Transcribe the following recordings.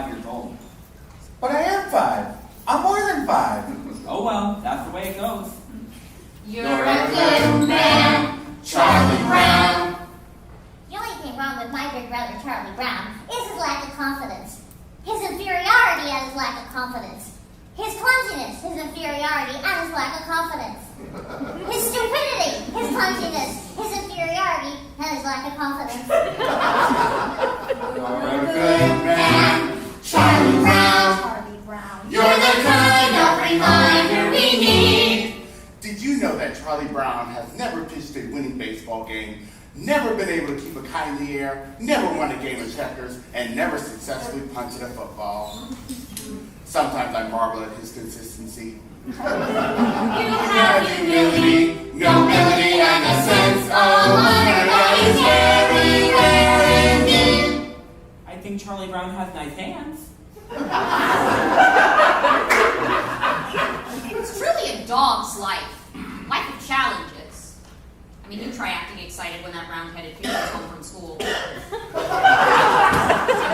years old. But I am 5. I'm more than 5. Oh well, that's the way it goes. You're a good man, Charlie Brown. The only thing wrong with my big brother Charlie Brown is his lack of confidence. His inferiority and his lack of confidence. His clumsiness, his inferiority, and his lack of confidence. His stupidity, his clumsiness, his inferiority, and his lack of confidence. You're a good man, Charlie Brown. Charlie Brown. You're the kind of reminder we need. Did you know that Charlie Brown has never pitched a winning baseball game, never been able to keep a kite in the air, never won a game of checkers, and never successfully punted a football? Sometimes I marvel at his consistency. You have humility, nobility, and a sense of honor that is very rare indeed. I think Charlie Brown has nice hands. It's truly a dog's life. Life of challenges. I mean, you try acting excited when that round-headed kid comes home from school.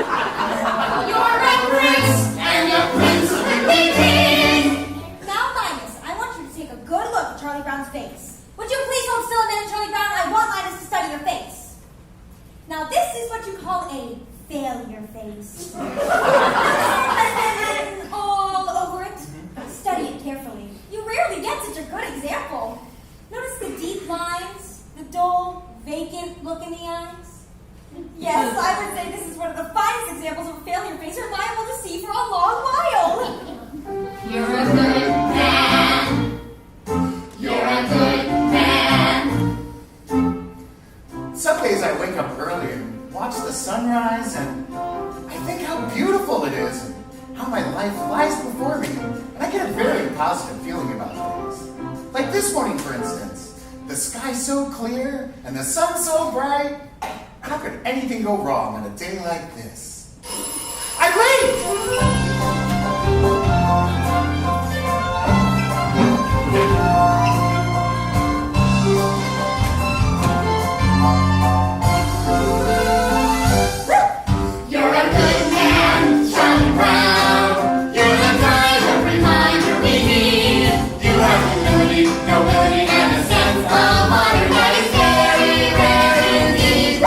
You're a prince, and a prince will be king. Now, Linus, I want you to take a good look at Charlie Brown's face. Would you please hold still a minute, Charlie Brown? I want Linus to study your face. Now, this is what you call a failure face. Has been written all over it. Study it carefully. You rarely get such a good example. Notice the deep lines, the dull, vacant look in the eyes. Yes, I would say this is one of the finest examples of a failure face you're liable to see for a long while. You're a good man. You're a good man. Some days I wake up early and watch the sunrise, and I think how beautiful it is, and how my life lies before me, and I get a very positive feeling about things. Like this morning, for instance. The sky's so clear, and the sun so bright. How could anything go wrong on a day like this? I'm late! You're a good man, Charlie Brown. You're the kind of reminder we need. You have humility, nobility, and a sense of honor that is very rare indeed.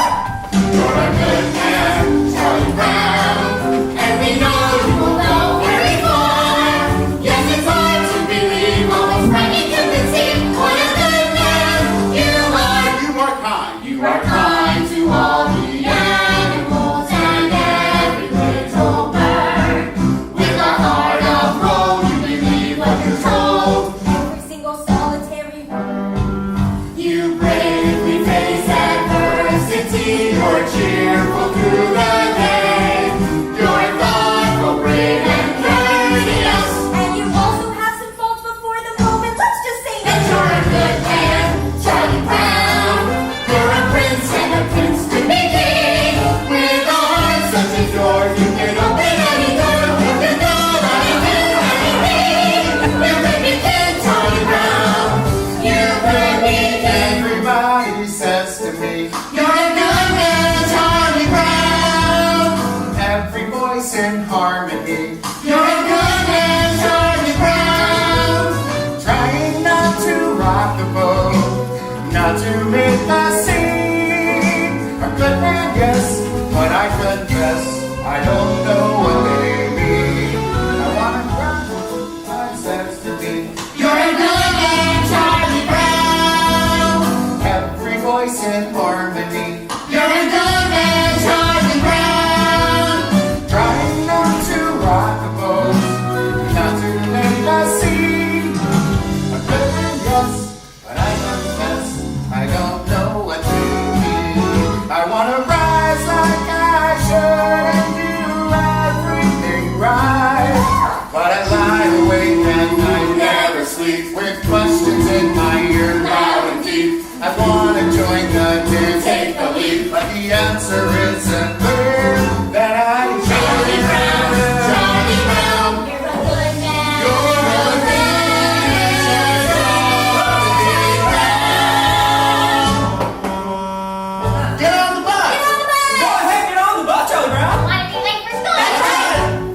You're a good man, Charlie Brown, and we know you will go very far. Yes, it's hard to believe, almost frightening to conceive what a good man you are. You are kind. You are kind to all the animals and every little bird. With a heart of gold, you believe what you're told. Every single solitary word. You bravely face adversity. You're cheerful through the day. You're thoughtful, brave, and courteous. And you also have some faults before the moment. Let's just say And you're a good man, Charlie Brown. You're a prince and a prince to be king. With a heart such as yours, you can open any door. You can go anything. You could be King Charlie Brown. You could be King. Everybody says to me, You're a good man, Charlie Brown. every voice in harmony, You're a good man, Charlie Brown. trying not to rock the boat, not to make a scene. A good man, yes, but I confess I don't know what they mean. I wanna cry, my says to me, You're a good man, Charlie Brown. every voice in harmony, You're a good man, Charlie Brown. trying not to rock the boat, not to make a scene. A good man, yes, but I confess I don't know what they mean. I wanna rise like I should and do everything right, but I lie awake and I never sleep with questions in my ear loud and deep. I wanna join the dance, take the leap, but the answer isn't clear. That I Charlie Brown, Charlie Brown. You're a good man. You're a good man, Charlie Brown. get on the bus. Get on the bus! Go ahead, get on the bus, Charlie Brown. Why did you wait for school? That's right.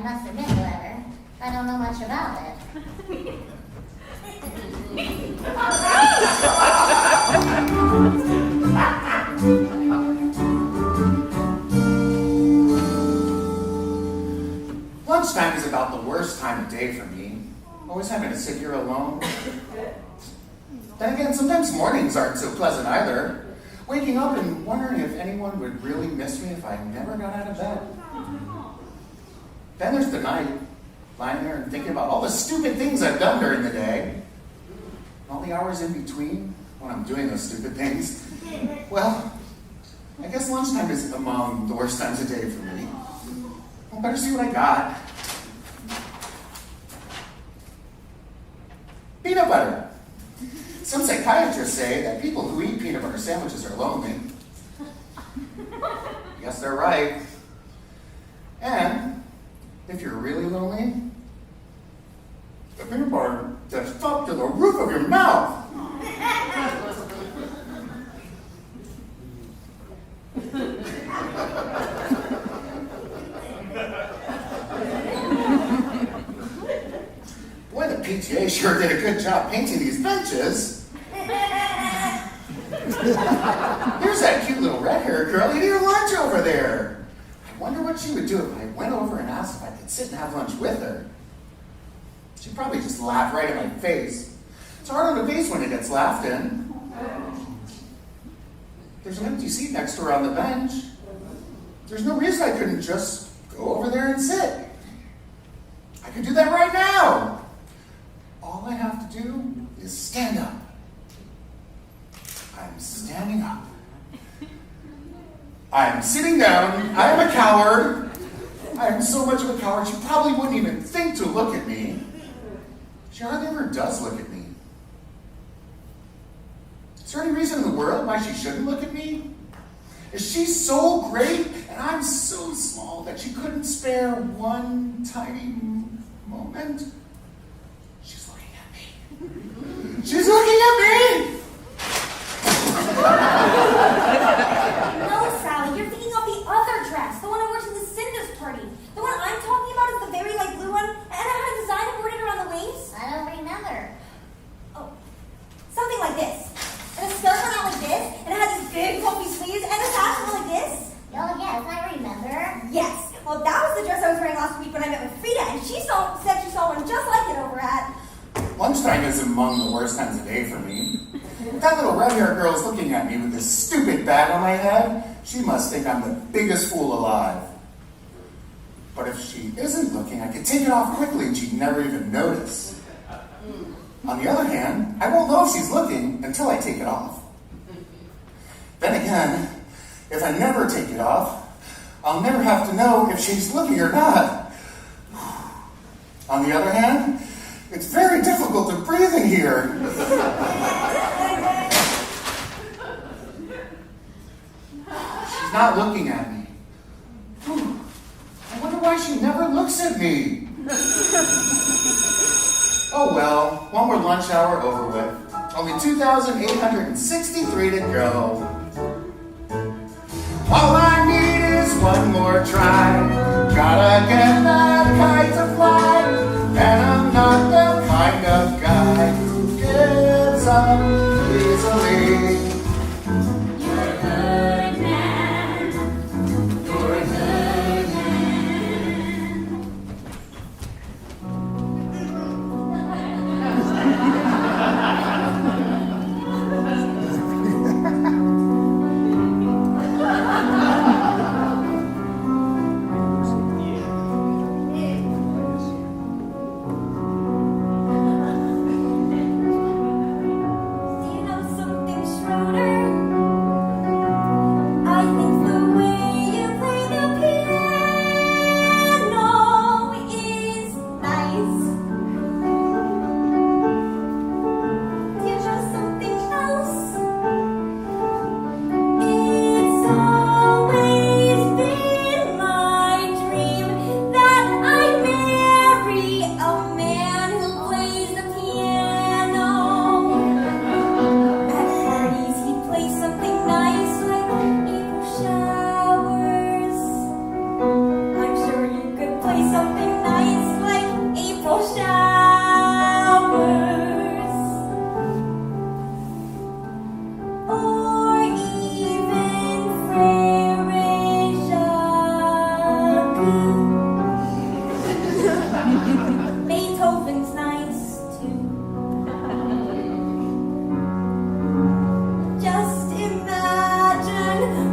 must admit, however, I don't know much about it. Lunchtime is about the worst time of day for me. Always having to sit here alone. Then again, sometimes mornings aren't so pleasant either. Waking up and wondering if anyone would really miss me if I never got out of bed. Then there's the night, lying there and thinking about all the stupid things I've done during the day. And all the hours in between when I'm doing those stupid things. Well, I guess lunchtime is among the worst times of day for me. I better see what I got. Peanut butter. Some psychiatrists say that people who eat peanut butter sandwiches are lonely. Yes, they're right. And if you're really lonely, the peanut butter gets stuck to the roof of your mouth. Boy, the PTA sure did a good job painting these benches. Here's that cute little red-haired girl eating her lunch over there. I wonder what she would do if I went over and asked if I could sit and have lunch with her. She'd probably just laugh right in my face. It's hard on the face when it gets laughed in. There's an empty seat next to her on the bench. There's no reason I couldn't just go over there and sit. I could do that right now. All I have to do is stand up. I'm standing up. I'm sitting down. I am a coward. I am so much of a coward, she probably wouldn't even think to look at me. She hardly ever does look at me. Is there any reason in the world why she shouldn't look at me? Is she so great and I'm so small that she couldn't spare one tiny moment? She's looking at me. She's looking at me! No, Sally, you're thinking of the other dress, the one I wore to the Cinder's party. The one I'm talking about is the very light blue one, and it had a design embroidered around the wings. I don't remember. Oh, something like this. And a skirt went out like this, and it had these big puffy sleeves, and a sash went like this. Oh, yes, I remember. Yes, well, that was the dress I was wearing last week when I met with Frida, and she said she saw one just like it over at... Lunchtime is among the worst times of day for me. If that little red-haired girl's looking at me with this stupid bag on my head, she must think I'm the biggest fool alive. But if she isn't looking, I could take it off quickly and she'd never even notice. On the other hand, I won't know if she's looking until I take it off. Then again, if I never take it off, I'll never have to know if she's looking or not. On the other hand, it's very difficult to breathe in here. She's not looking at me. I wonder why she never looks at me. Oh well, one more lunch hour over with. Only 2,863 to go. All I need is one more try. Gotta get that kite to fly. And I'm not the kind of guy who gives up easily. You're a good man. You're a good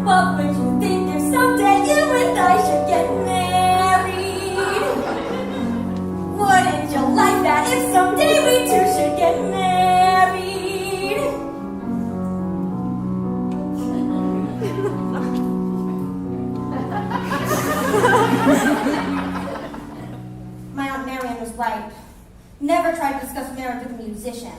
What would you think if someday you and I should get married? Wouldn't you like that if someday we two should get married? My Aunt Marian was right. Never try to discuss marriage with a musician.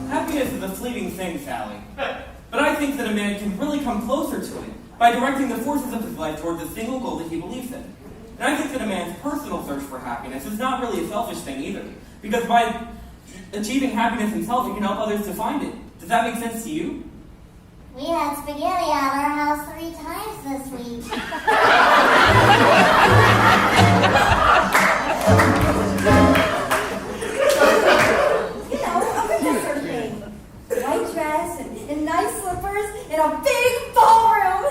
Happiness is a fleeting thing, Sally. But I think that a man can really come closer to it by directing the forces of his life towards a single goal that he believes in. And I think that a man's personal search for happiness is not really a selfish thing either, because by achieving happiness himself, he can help others to find it. Does that make sense to you? We had spaghetti at our house 3 times this week. You know, a that sort of thing. White dress and nice slippers in a big ballroom.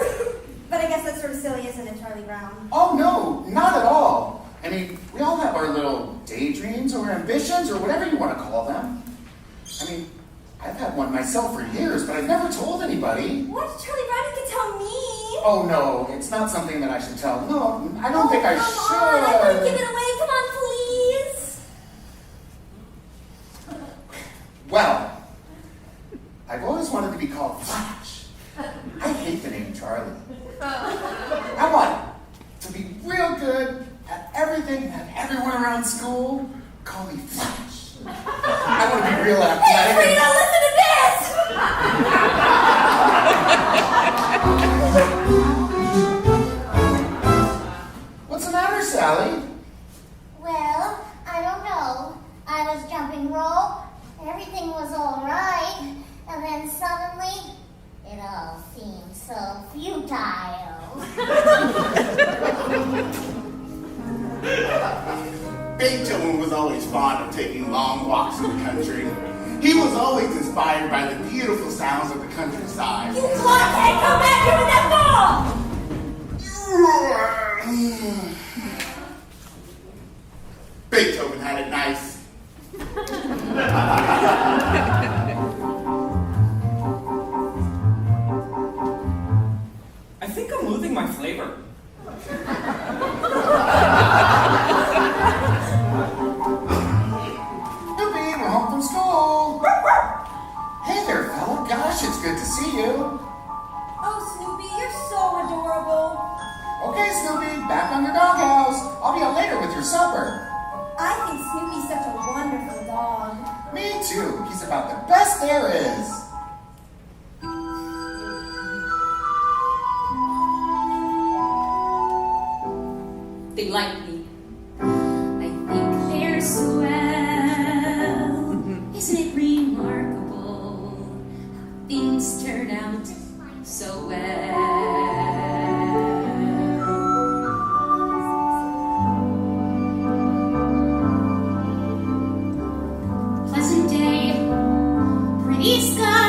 But I guess that's sort of silly, isn't it, Charlie Brown? Oh, no, not at all. I mean, we all have our little daydreams or ambitions or whatever you want to call them. I mean, I've had one myself for years, but I've never told anybody. What? Charlie Brown, you can tell me. Oh, no, it's not something that I should tell. No, I don't think I should. Come on, I want to give it away. Come on, please. Well, I've always wanted to be called Flash. I hate the name Charlie. I want to be real good at everything, and everyone around school call me Flash. I want to be real athletic. Hey, Frida, listen to this! What's the matter, Sally? Well, I don't know. I was jumping rope. Everything was all right. And then suddenly, it all seemed so futile. Beethoven was always fond of taking long walks in the country. He was always inspired by the beautiful sounds of the countryside. You blockhead, come back here with that ball! Beethoven had it nice. I think I'm losing my flavor. Snoopy, we're home from school. Hey there, fella. Gosh, it's good to see you. Oh, Snoopy, you're so adorable. Okay, Snoopy, back on your doghouse. I'll be out later with your supper. I think Snoopy's such a wonderful dog. Me too. He's about the best there is. They like me. I think they're swell. Isn't it remarkable how things turn out so well? Pleasant day, pretty sky.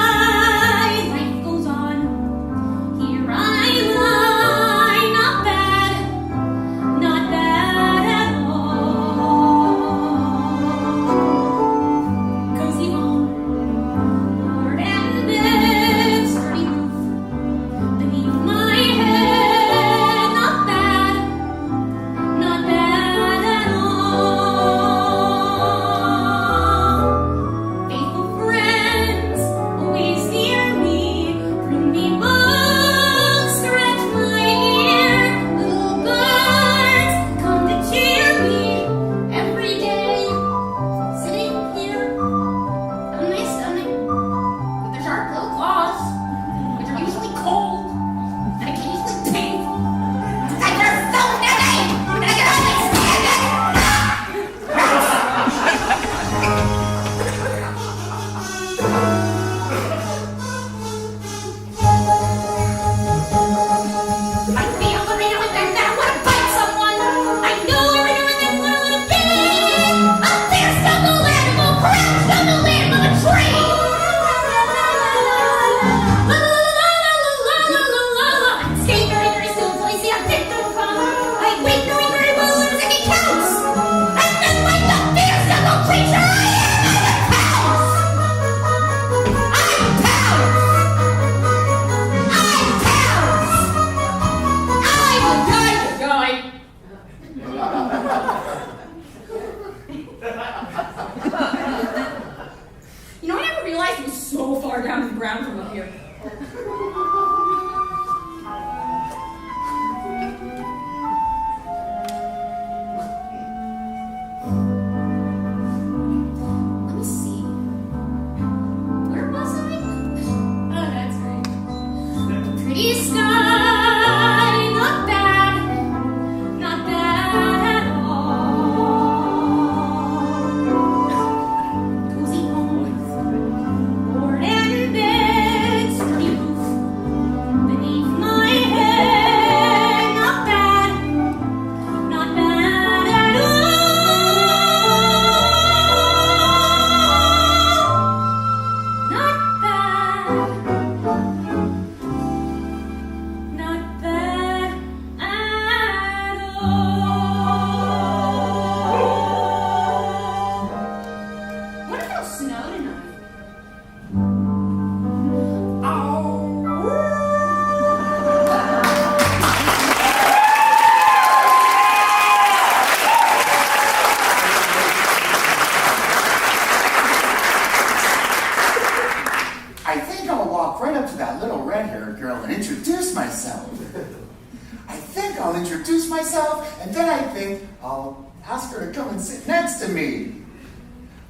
introduce myself, and then I think I'll ask her to come and sit next to me.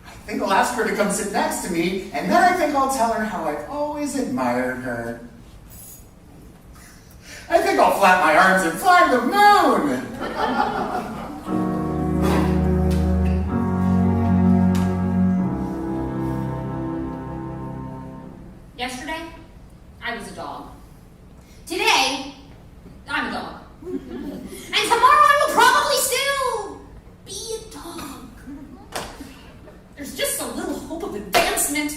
I think I'll ask her to come sit next to me, and then I think I'll tell her how I've always admired her. I think I'll flap my arms and fly to the moon. Yesterday, I was a dog. Today, I'm a dog. And tomorrow I will probably still be a dog. There's just so little hope of advancement.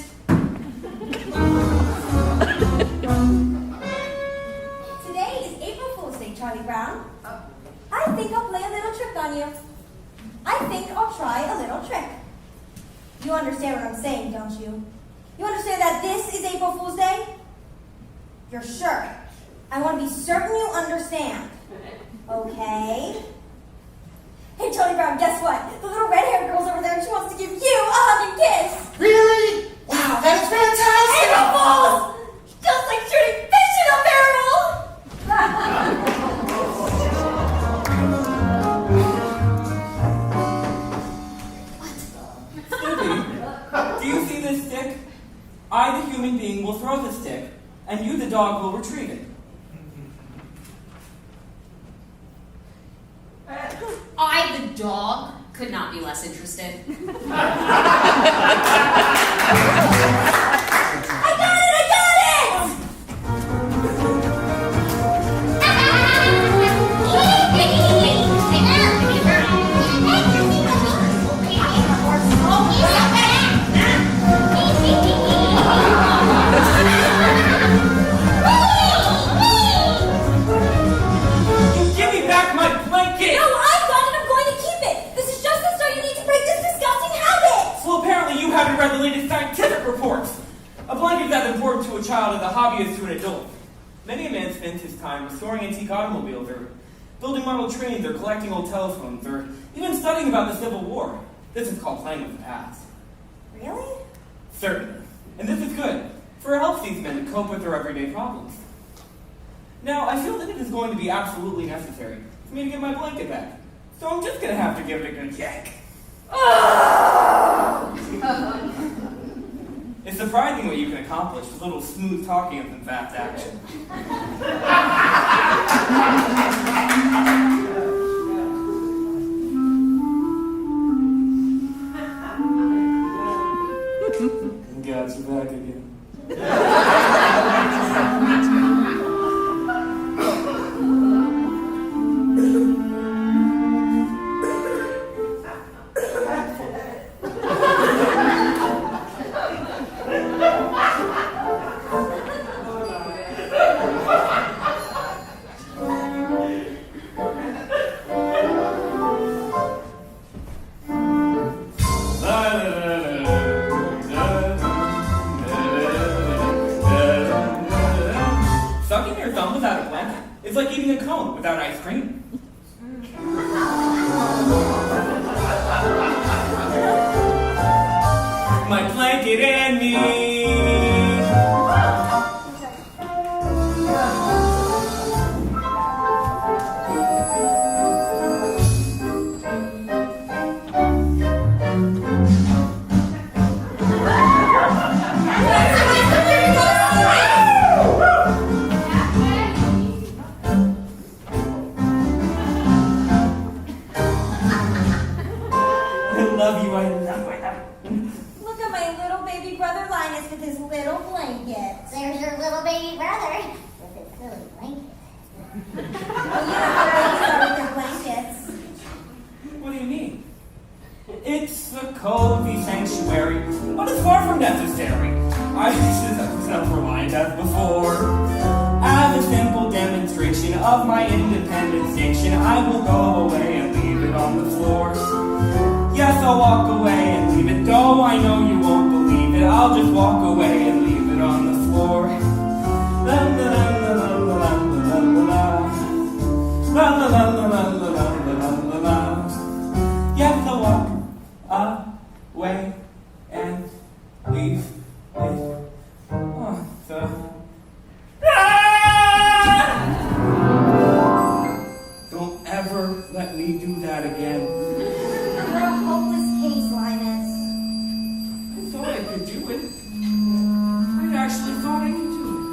Today is April Fool's Day, Charlie Brown. I think I'll play a little trick on you. I think I'll try a little trick. You understand what I'm saying, don't you? You understand that this is April Fool's Day? You're sure? I want to be certain you understand. Okay? Hey, Charlie Brown, guess what? The little red-haired girl's over there and she wants to give you a hug and kiss. Really? Wow, that is fantastic! April Fools! Just like shooting fish in a barrel! Snoopy, do you see this stick? I, the human being, will throw the stick, and you, the dog, will retrieve it. I, the dog, could not be less interested. I got it! Give me back my blanket! No, I've got it! I'm going to keep it! This is just the start you need to break this disgusting habit! Well, apparently you haven't read the latest scientific reports. A blanket that important to a child as a hobby as to an adult. Many a man spends his time restoring antique automobiles, or building model trains, or collecting old telephones, or even studying about the Civil War. This is called playing with the past. Really? Certainly. And this is good, for it helps these men to cope with their everyday problems. Now, I feel that it is going to be absolutely necessary for me to get my blanket back. So I'm just going to have to give it a good yank. It's surprising what you can accomplish with a little smooth talking and fast action. Got you back again. Sucking your thumb without a blanket is like eating a cone without ice cream. My blanket and me. Look at my little baby brother Linus with his little blanket. There's your little baby brother with his silly blanket. Oh, you know how babies are with their blankets. What do you mean? It's a cozy sanctuary, but it's far from necessary. I should have self-reliant as before. As a simple demonstration of my independent station, I will go away and leave it on the floor. Yes, I'll walk away and leave it, though I know you won't believe it. I'll just walk away and leave it on the floor. La la la la la la la la la la la la la la. Yes, I'll walk away and leave it on the. Don't do it. I actually thought I could do it.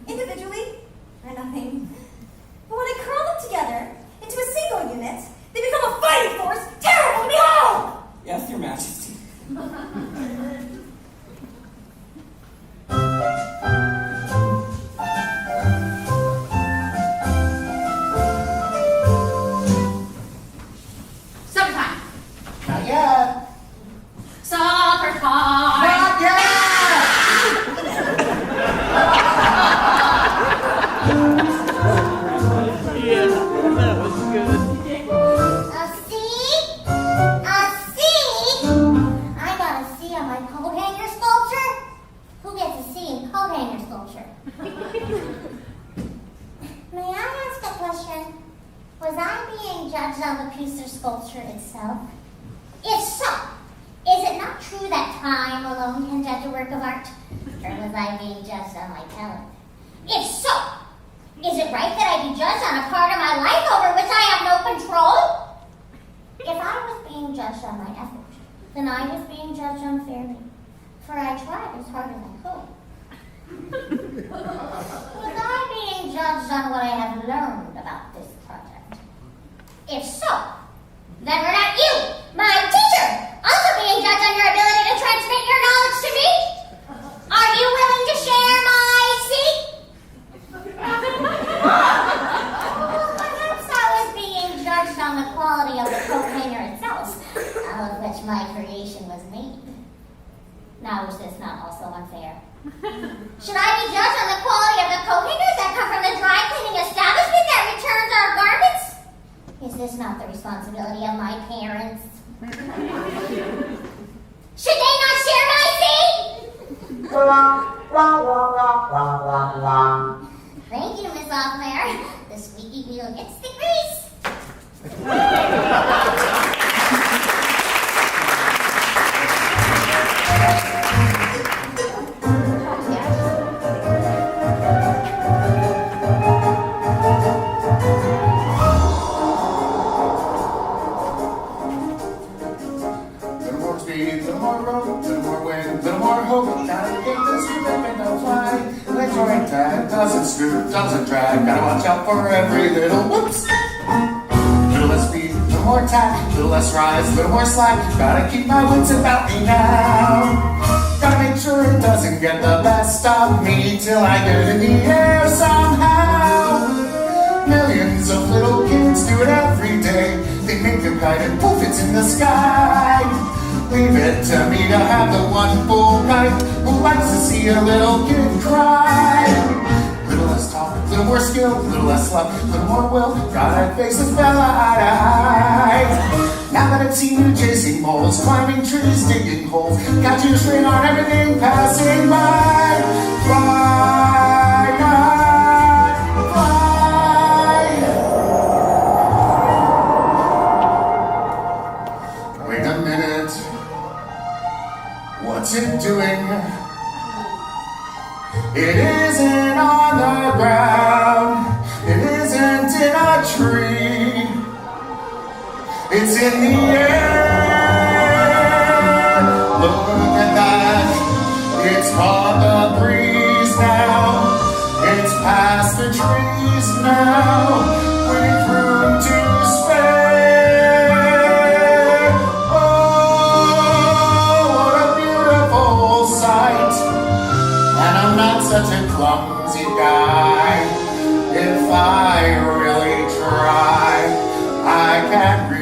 Individually, are nothing. But when I curl them together into a single unit, Was I being judged on the piece of sculpture itself? If so, is it not true that time alone can judge a work of art? Or was I being judged on my talent? If so, is it right that I be judged on a part of my life over which I have no control? If I was being judged on my effort, then I was being judged unfairly, for I tried as hard as I could. Was I being judged on what I have learned about this project? If so, then were not you, my teacher, also being judged on your ability to transmit your knowledge to me? Are you willing to share my seat? Perhaps I was being judged on the quality of the coat hanger itself, out of which my creation was made. Now, is this not also unfair? Should I be judged on the quality of the coat hangers that come from the dry cleaning establishment that returns our garments? Is this not the responsibility of my parents? Should they not share my seat? Thank you, Miss Hoffman. The squeaky wheel gets the grease. Little more speed, little more rope, little more wind, little more hope. Gotta get this ribbon and don't fly. Let joint tag, doesn't scoot, doesn't drag. Gotta watch out for every little whoops. Little less speed, little more tack, little less rise, little more slack. Gotta keep my wits about me now. Gotta make sure it doesn't get the best of me till I get in the air somehow. Millions of little kids do it every day. They make a kite and poof, it's in the sky. Leave it to me to have the one full night. Who likes to see a little kid cry? Little less talk, little more skill, little less luck, little more will. Gotta face this fella eye to eye. Now that I've seen you chasing moles, climbing trees, digging holes, got you straight on everything passing by. Fly, fly. Wait a minute. What's it doing? It isn't on the ground. It isn't in a tree. It's in the air. Look at that. It's caught the breeze now. It's past the trees now. With room to spare. Oh, what a beautiful sight. And I'm not such a clumsy guy. If I really try, I can really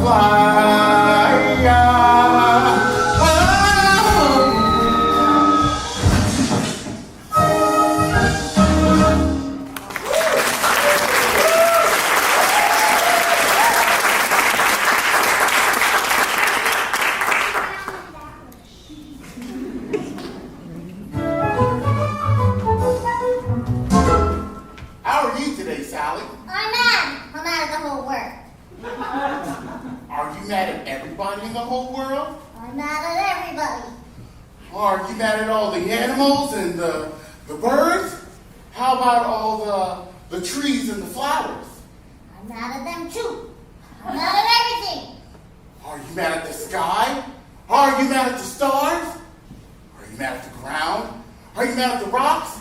fly. How are you today, Sally? I'm mad. I'm mad at the whole world. Are you mad at everybody in the whole world? I'm mad at everybody. Are you mad at all the animals and the birds? How about all the trees and the flowers? I'm mad at them too. I'm mad at everything. Are you mad at the sky? Are you mad at the stars? Are you mad at the ground? Are you mad at the rocks?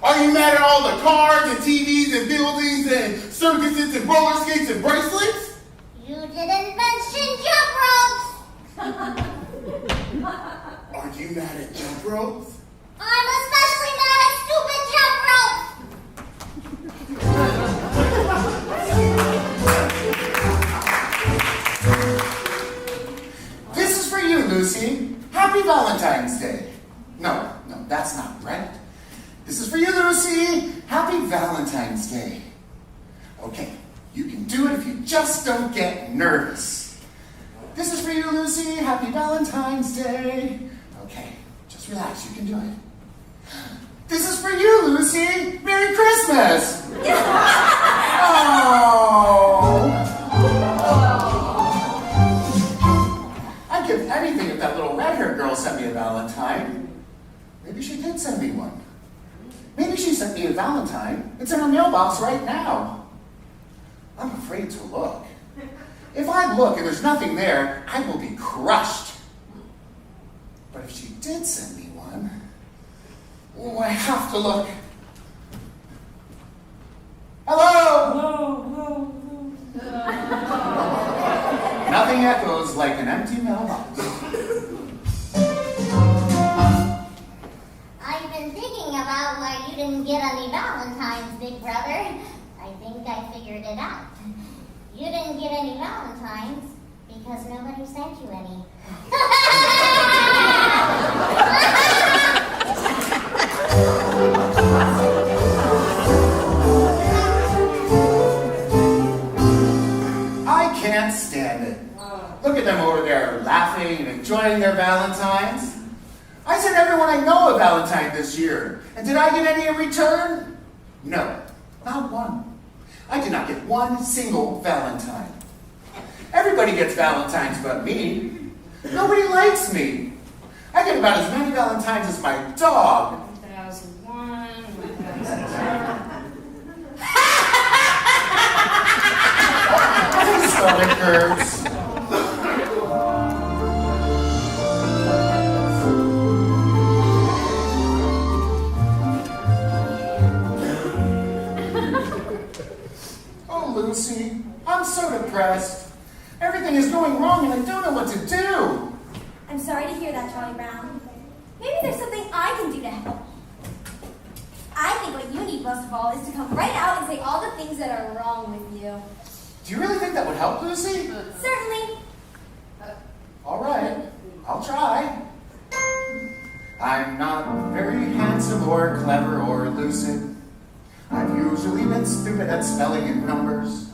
Are you mad at all the cars and TVs and buildings and circuses and roller skates and bracelets? You didn't mention jump ropes. Are you mad at jump ropes? I'm especially mad at stupid jump ropes. This is for you, Lucy. Happy Valentine's Day. No, that's not right. This is for you, Lucy. Happy Valentine's Day. Okay, you can do it if you just don't get nervous. This is for you, Lucy. Happy Valentine's Day. Okay, just relax. You can do it. This is for you, Lucy. Merry Christmas. I'd give anything if that little red-haired girl sent me a Valentine. Maybe she did send me one. Maybe she sent me a Valentine. It's in her mailbox right now. I'm afraid to look. If I look and there's nothing there, I will be crushed. But if she did send me one, oh, I have to look. Hello? Hello. Nothing echoes like an empty mailbox. I've been thinking about why you didn't get any Valentines, big brother. I think I figured it out. You didn't get any Valentines because nobody sent you any. I can't stand it. Look at them over there laughing and enjoying their Valentines. I sent everyone I know a Valentine this year. And did I get any in return? No, not one. I did not get one single Valentine. Everybody gets Valentines but me. Nobody likes me. I get about as many Valentines as my dog. 1001, 1002. Stomach hurts. Oh, Lucy, I'm so depressed. Everything is going wrong and I don't know what to do. I'm sorry to hear that, Charlie Brown. Maybe there's something I can do to help. I think what you need most of all is to come right out and say all the things that are wrong with you. Do you really think that would help, Lucy? Certainly. All right, I'll try. I'm not very handsome or clever or lucid. I've usually been stupid at spelling and numbers.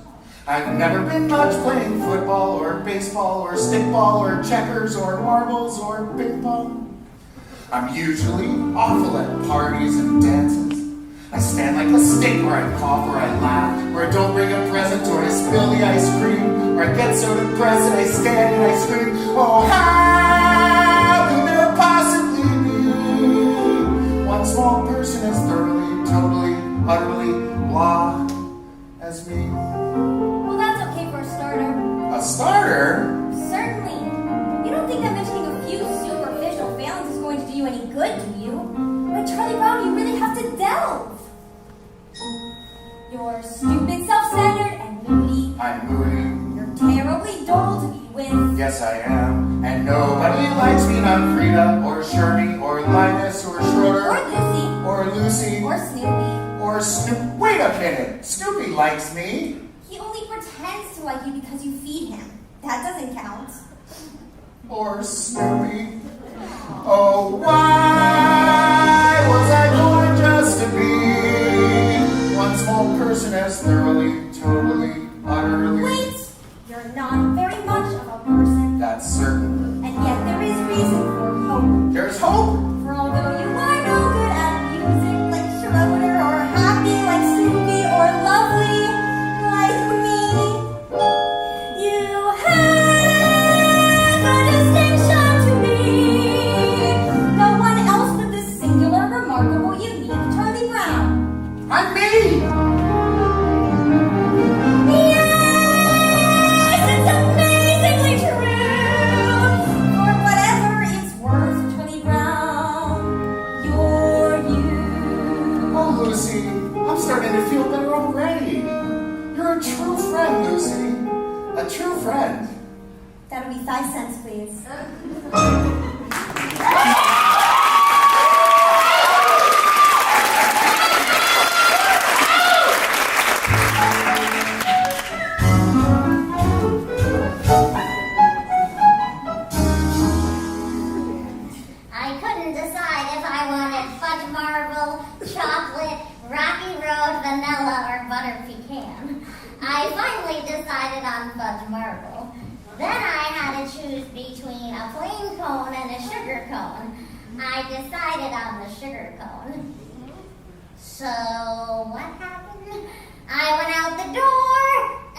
I've never been much playing football or baseball or stickball or checkers or marbles or ping pong. I'm usually awful at parties and dances. I stand like a stick, or I cough, or I laugh, or I don't bring a present, or I spill the ice cream, or I get so depressed that I stand and I scream, oh, how can there possibly be one small person as thoroughly, totally, utterly blah as me? Well, that's okay for a starter. A starter? Certainly. You don't think that mentioning a few superficial failings is going to do you any good, do you? But Charlie Brown, you really have to delve. You're stupid, self-centered, and moody. I'm moody. You're terribly dull to be with. Yes, I am. And nobody likes me, not Frida, or Shirley, or Linus, or Schroeder, Or Lucy. or Snoopy. or Snoopy. Wait a minute. Snoopy likes me. He only pretends to like you because you feed him. That doesn't count. Or Snoopy. Oh, why was I born just to be one small person as thoroughly, totally, utterly? Wait! You're not very much of a person. That's certain. And yet there is reason for hope. There's hope. For although you are no good at music like Schroeder, or happy like Snoopy, or lovely like me, you have a distinction to be. No one else but this singular, remarkable, unique Charlie Brown. I'm me. Yes, it's amazingly true. For whatever it's worth, Charlie Brown, you're you. Oh, Lucy, I'm starting to feel better already. You're a true friend, Lucy. A true friend. That'll be 5 cents, please. I couldn't decide if I wanted fudge marble, chocolate, rocky road, vanilla, or butter pecan. I finally decided on fudge marble. Then I had to choose between a plain cone and a sugar cone. I decided on the sugar cone. So what happened? I went out the door,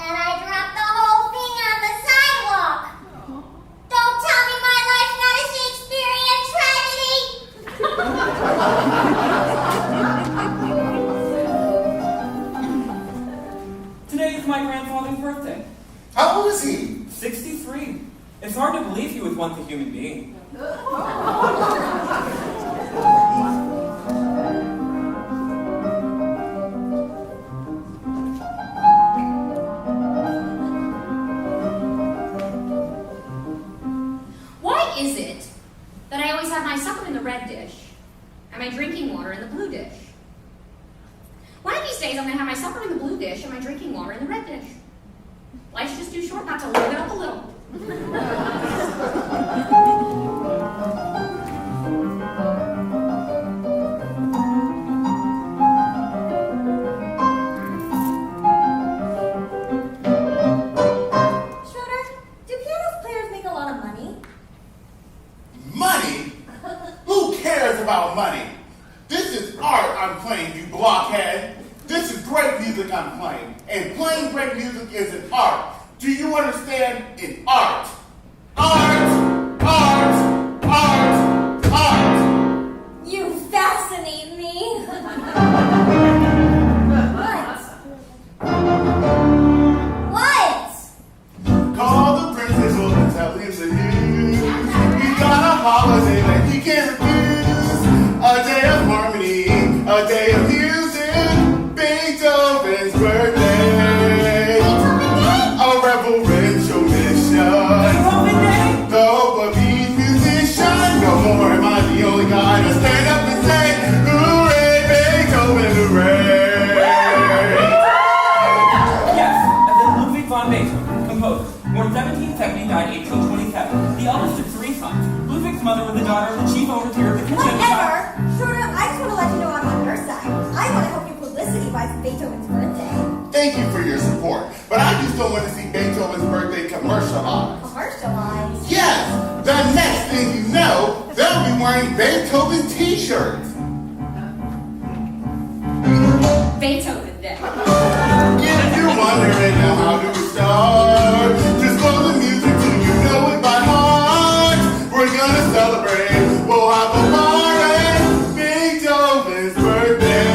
and I dropped the whole thing on the sidewalk. Don't tell me my life's not a Shakespearean tragedy. Today is my grandfather's birthday. How old is he? 63. It's hard to believe he was once a human being. Why is it that I always have my supper in the red dish and my drinking water in the blue dish? One of these days I'm going to have my supper in the blue dish and my drinking water in the red dish. Life's just too short not to live it up a little. Schroeder, do piano players make a lot of money? Money? Who cares about money? This is art I'm playing, you blockhead. This is great music I'm playing. And playing great music is an art. Do you understand? An art. Art! Art! Art! Art! You fascinate me. What? Call the princess and tell him to use. He's got a holiday that he can't refuse. A day of harmony, a day of music. Beethoven's birthday. A reverential mission. The hope of each musician. No more am I the only guy to stand up and say, hooray, Beethoven, hooray. Yes, and then Ludwig von Beethoven, composer, born 1770, died 1827, the eldest of 3 sons. Ludwig's mother was the daughter of the chief overseer of the concerto. Whatever. Schroeder, I just want to let you know I'm on your side. I want to help your publicity by Beethoven's birthday. Thank you for your support, but I just don't want to see Beethoven's birthday commercialized. Commercialized. Yes, the next thing you know, they'll be wearing Beethoven t-shirts. Beethoven Day. If you're wondering now how do we start, just blow the music till you know it by heart. We're gonna celebrate, we'll have a party. Beethoven's birthday.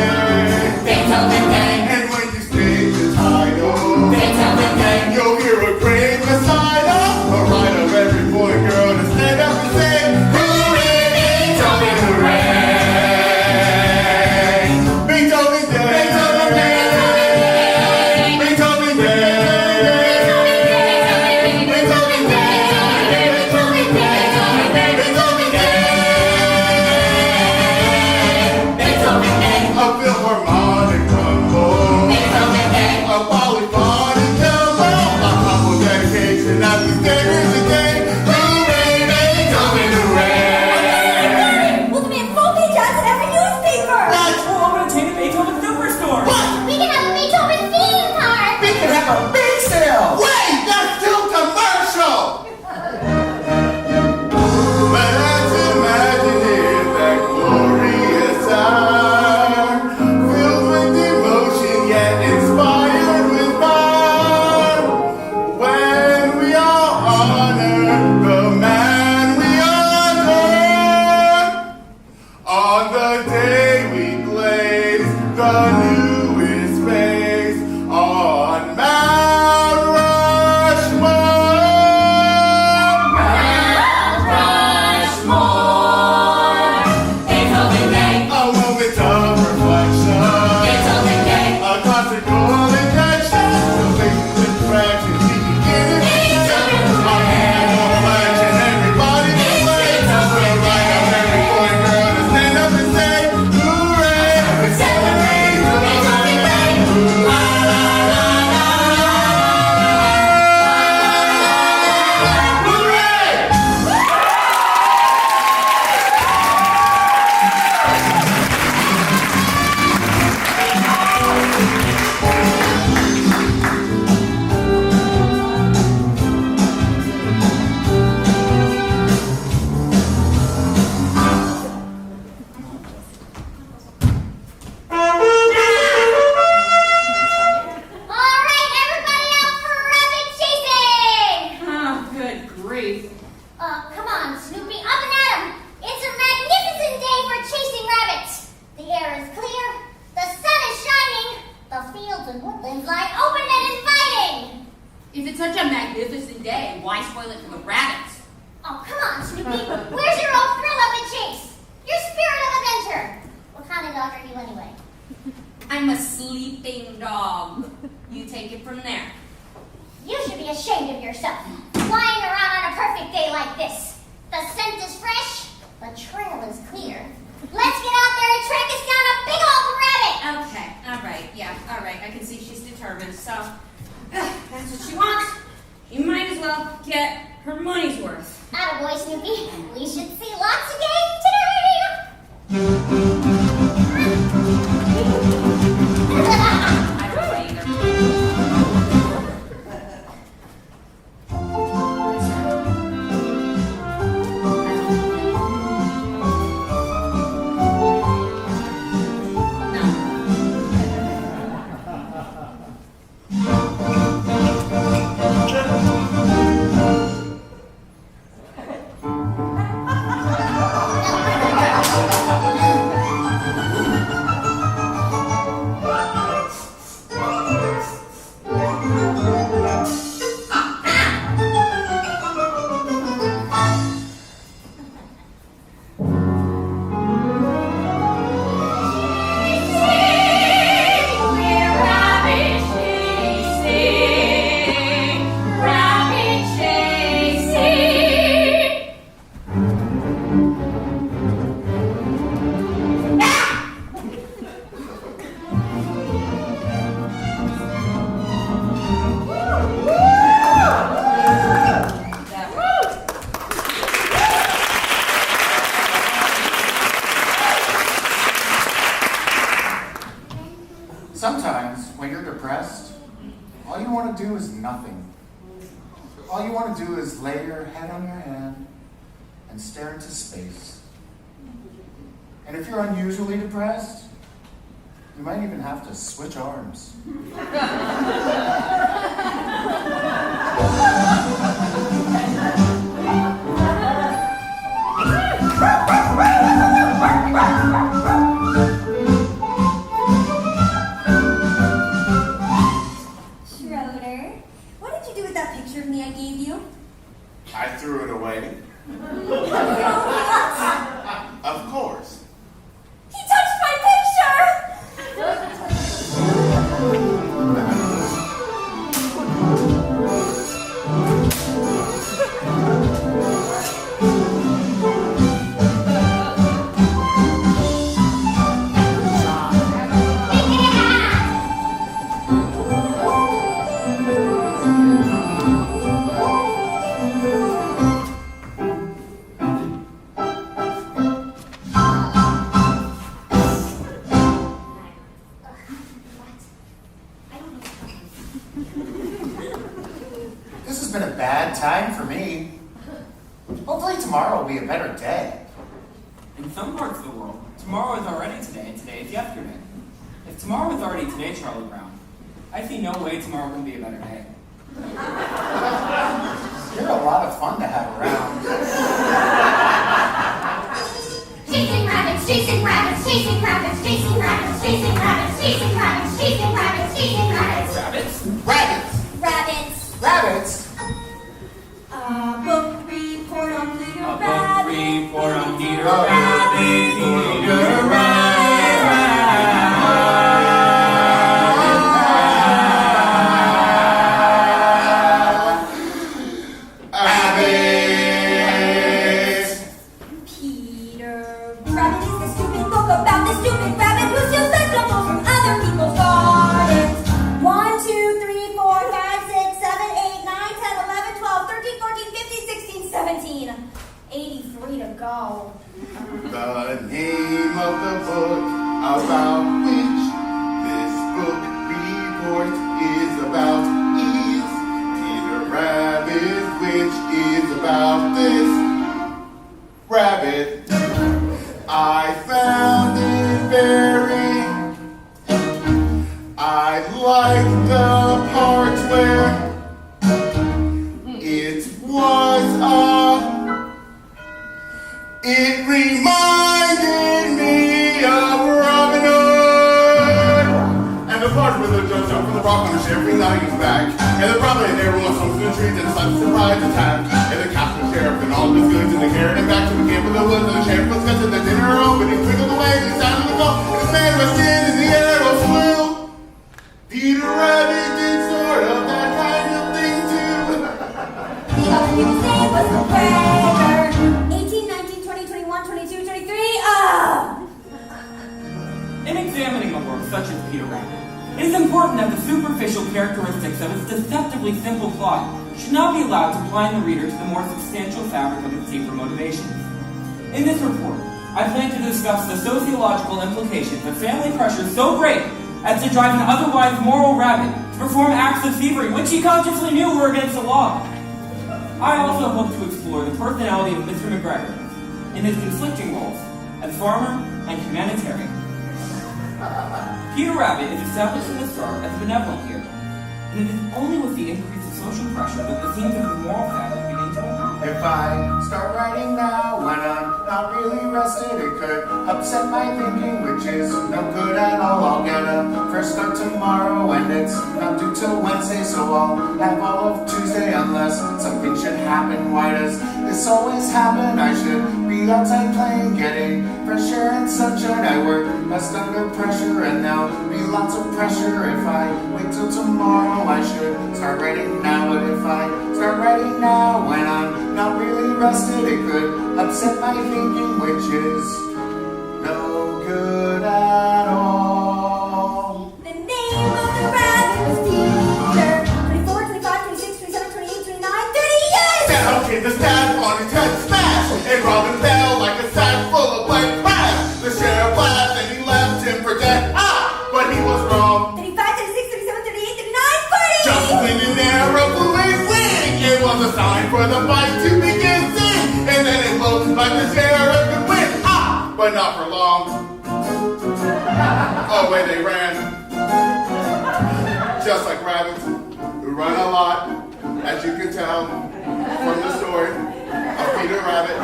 Beethoven Day. And when you sing the title, Beethoven Day. you'll hear a great recital. A right of every boy and girl to stand up and say, hooray, Beethoven, hooray. Beethoven Day. Beethoven Day. Beethoven Day. Beethoven Day. Beethoven Day. Beethoven Day. A philharmonic rumble. Beethoven Day. A polyphonic tempo. A humble dedication at the standard today. Hooray, Beethoven, hooray. We'll demand full page ads in every newspaper. What? We'll open a chain of Beethoven superstores. What? We can have a Beethoven theme park. We can have a big sale. Wait, that's still commercial. Let's imagine it, that glorious time, filled with emotion yet inspired with fun. When we all honor the man we adore, on the day we blaze the newest face on Mount Rushmore. Beethoven Day. A moment of reflection, Beethoven Day. a constant injection, salvation and fraction, we begin it. Our hand on election, everybody to play. We'll right up every boy and girl to stand up and say, hooray, celebrate the love of fields and woodlands lie open and inviting. If it's such a magnificent day, why spoil it for the rabbits? Oh, come on, Snoopy. Where's your old thrill of the chase? Your spirit of adventure? What kind of dog are you anyway? I'm a sleeping dog. You take it from there. You should be ashamed of yourself, flying around on a perfect day like this. The scent is fresh, the trail is clear. Let's get out there and track us down a big old rabbit! Okay, all right. I can see she's determined, so that's what she wants. You might as well get her money's worth. Attaboy, Snoopy. We should see lots of game today! I don't play either. Sometimes, when you're depressed, all you want to do is nothing. All you want to do is lay your head on your hand and stare into space. And if you're unusually depressed, you might even have to switch arms. Schroeder, what did you do with that picture of me I gave you? I threw it away. Of course. He touched my This has been a bad time for me. Hopefully tomorrow will be a better day. In some parts of the world, tomorrow is already today, and today is yesterday. If tomorrow is already today, Charlie Brown, I see no way tomorrow can be a better day. You're a lot of fun to have around. Chasing rabbits, chasing rabbits, chasing rabbits, chasing rabbits, chasing rabbits, chasing rabbits, chasing rabbits, chasing rabbits. Rabbits? Rabbits! Rabbits. Rabbits? Book report on Peter A book Rabbit. report on Peter Rabbit, Peter Rabbit. Peter Rabbit is the stupid book about the stupid rabbit who steals vegetables from other people's gardens. 1, 2, 3, 4, 5, 6, 7, 8, 9, 10, 11, 12, 13, 14, 15, 16, 17. 83 to go. The name of the book about which this book report is about is Peter Rabbit, which is about this rabbit. I found it I like the part where it was it reminded me of Robin Hood and the parts where the judge jumped from the rock on the ship, every night he's back. And they're probably in everyone comes to the trees and sudden surprise attack. And the captain sheriff and all his goods and they carried him back to the camp of the woods. And the sheriff was discussing the dinner room, but he twinkled away and he sounded the call. And his man was in the air was flew. Peter Rabbit did sort of that kind of thing too. The other name was McGregor. 18, 19, 20, 21, 22, 23. Oh! In examining a work such as Peter Rabbit, it is important that the superficial characteristics of its deceptively simple plot should not be allowed to blind the reader to the more substantial fabric of its deeper motivations. In this report, I plan to discuss the sociological implications of family pressure so great as to drive an otherwise moral rabbit to perform acts of thievery which he consciously knew were against the law. I also hope to explore the personality of Mr. McGregor in his conflicting roles as farmer and humanitarian. Peter Rabbit is established in the start as a benevolent hero, and it is only with the increase of social pressure that the themes of his moral fabric begin to emerge. If I start writing now when I'm not really rested, it could upset my thinking, which is no good at all. I'll get a fresh start tomorrow, and it's not due till Wednesday, so I'll have all of Tuesday unless something should happen. Why does this always happen? I should be outside playing, getting fresh air and sunshine. I work best under pressure, and there'll be lots of pressure. If I wait till tomorrow, I should start writing now. But if I start writing now when I'm not really rested, it could upset my thinking, which is no good at all. The name of the rabbit was Peter. 24, 25, 26, 27, 28, 29, 30 years! Now came the stab on his head smash, and Robin fell like a sack full of white trash. The sheriff laughed and he left him for dead. Ah, but he was wrong. 35, 36, 37, 38, 39, 40! Just when an arrow flew his wing, it was a sign for the fight to begin. Sing, and then it looked like the sheriff could win. Ah, but not for long. Away they ran, just like rabbits who run a lot, as you can tell from the story of Peter Rabbit,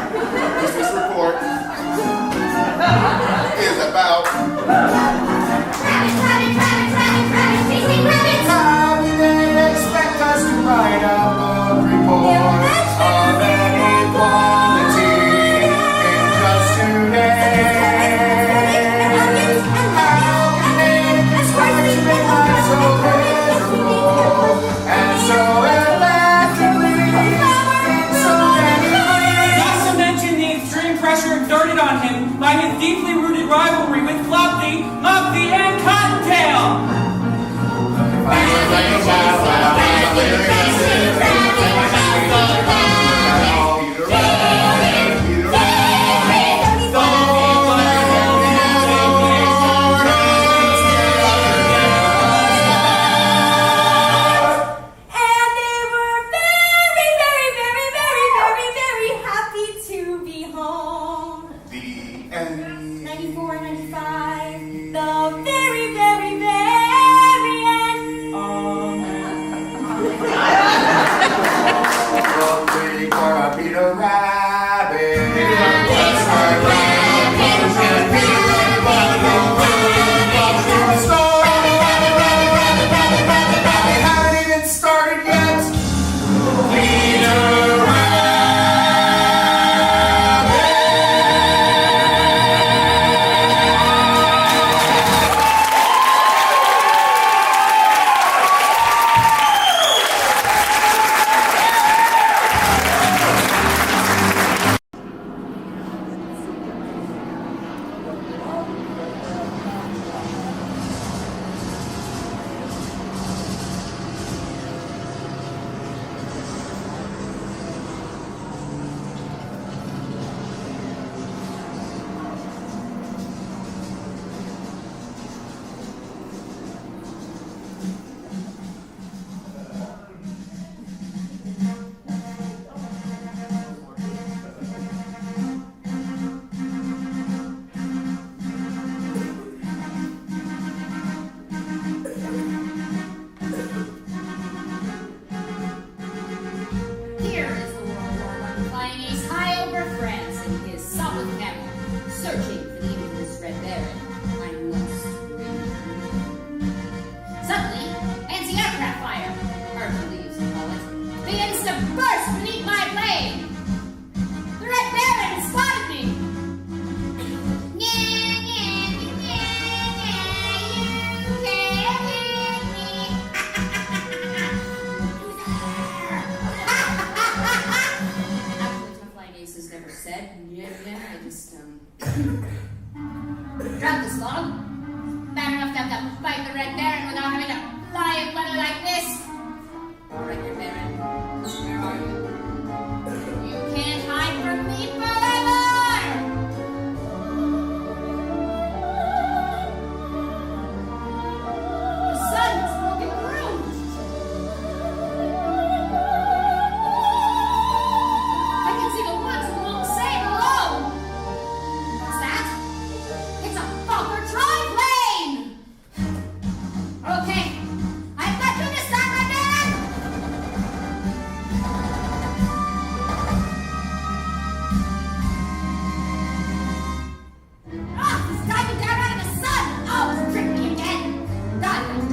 which this report is about. Rabbits, rabbits, rabbits, rabbits, rabbits, chasing rabbits! How did they expect us to write a book report of inequality in just 2 days? How can they expect us to make life so miserable and so electrically in so many ways? Not to mention the extreme pressure exerted on him by his deeply rooted rivalry with Fluffy, Muffy, and Cottontail!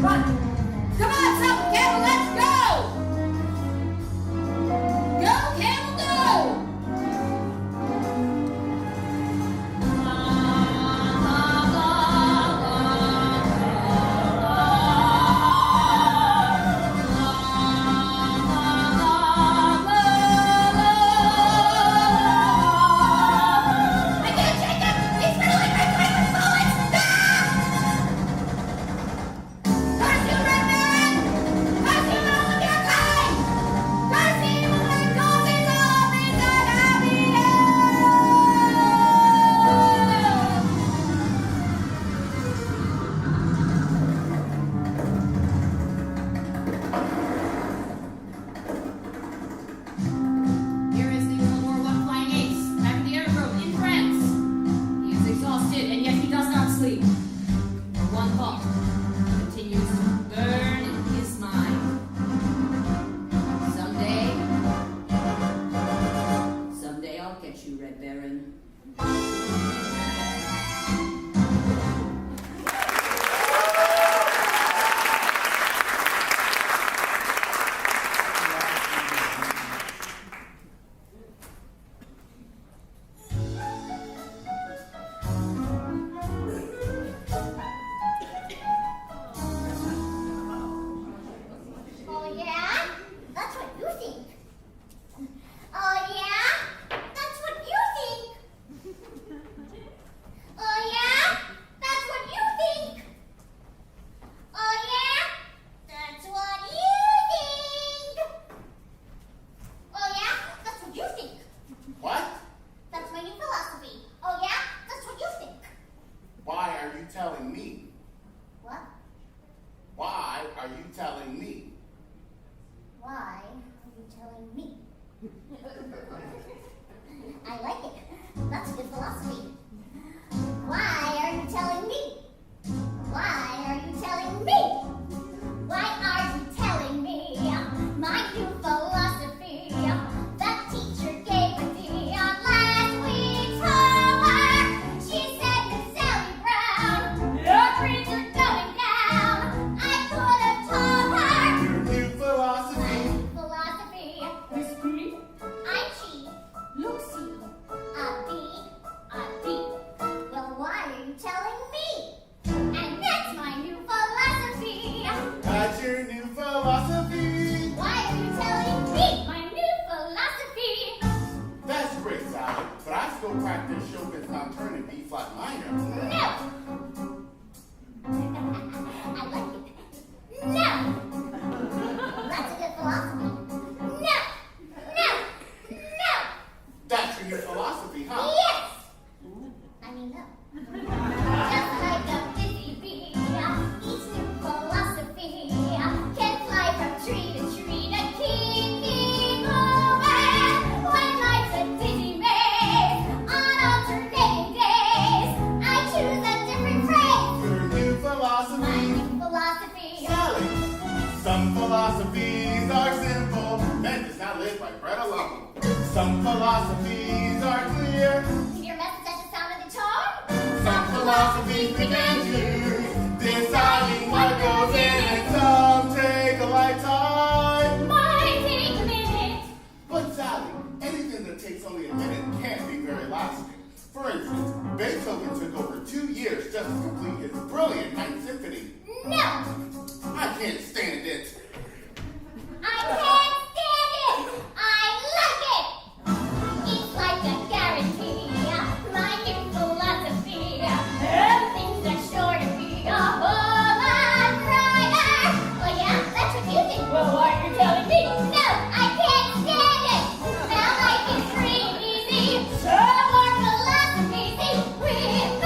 Run! Come on, Southern Camel, let's go! Go, Camel, go! I can't shake him! He's fiddling my bullets! Curse you, Red Man! Curse you, all of your kind! Curse evil and causing all things unhappiness! Here is the World War I flying ace, back in the airfield in France. He is exhausted, and yet he does not sleep. For one thought continues to burn in his mind. Someday I'll get you, Red Baron. Oh yeah? That's what you think. Oh yeah? That's what you think. Oh yeah? That's what you think. Oh yeah? That's what you think. Oh yeah? That's what you think. What? That's my new philosophy. Oh yeah? That's what you think. Why are you telling me? What? Why are you telling me? Why are you telling me? I like it. That's a good philosophy. Why are you telling me? Why are you telling me? Why are you telling me my new philosophy that teacher gave me on last week's homework? She said, Miss Sally Brown, your grades are going down. I could have told her. Your new philosophy. Philosophy. Whiskey, I cheat. Lucy. I beat. Well, why are you telling me? And that's my new philosophy. That's your new philosophy. Why are you telling me my new philosophy? That's great, Sally. But I still practice Chopin's Nocturne in B flat minor. No. I like it. No. That's a good philosophy. No. No. No. That's your new philosophy, huh? Yes. I mean no. Just like a busy bee, each new philosophy can fly from tree to tree to keep me moving. When life's a dizzy maze on alternating days, I choose a different phrase. Your new My philosophy. new philosophy. Sally, some philosophies are simple. Man does not live by bread alone. Some philosophies are clear. Your message at the sound of the charm. Some philosophies we can choose, deciding what goes in, and some take a lifetime. Might take a minute. But Sally, anything that takes only a minute can't be very lasting. For instance, Beethoven took over 2 years just to complete his brilliant Ninth Symphony. No. I can't stand it. I can't stand it! I like it! It's like a guarantee, my new philosophy. Everything's just sure to be a whole lot brighter. Well, yeah, that's what you think. Well, why are you telling me? No, I can't stand it! Now life is free and easy. Some more philosophy, see, with you.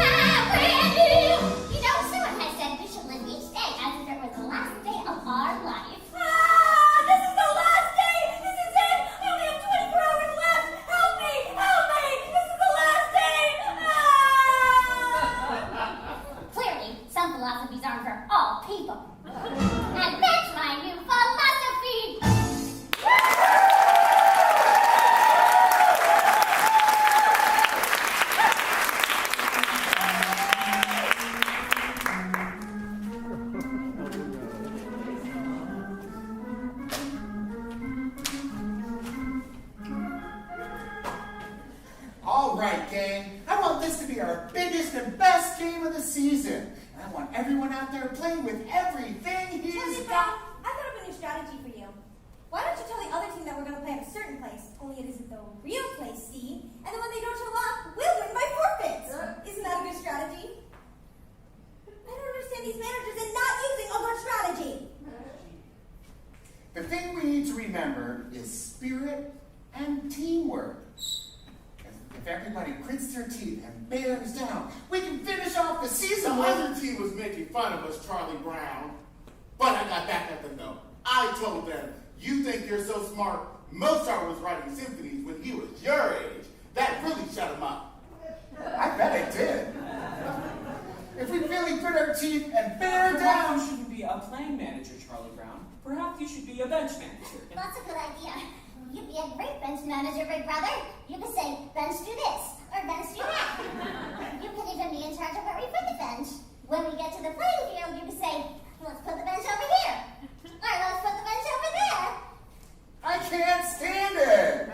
You know, someone has said we should live each day as if it was the last day of our right, gang. I want this to be our biggest and best game of the season. And I want everyone out there playing with everything he's Charlie got. Brown, I thought of a new strategy for you. Why don't you tell the other team that we're going to play at a certain place, only it isn't the real place, see? And then when they don't show up, we'll win by forfeits. Isn't that a good strategy? I don't understand these managers and not using a good strategy. The thing we need to remember is spirit and teamwork. If everybody grits their teeth and bears down, we can finish off the The season other team was making fun of us, Charlie Brown. But I got back at them though. I told them, you think you're so smart. Mozart was writing symphonies when he was your age. That really shut him up. I bet it did. If we really grit our teeth and bear Perhaps down. you shouldn't be a playing manager, Charlie Brown. Perhaps you should be a bench manager. That's a good idea. You'd be a great bench manager, big brother. You could say, bench do this, or bench do that. You could even be in charge of where we put the bench. When we get to the playing field, you could say, let's put the bench over here. Or let's put the bench over there. I can't stand it.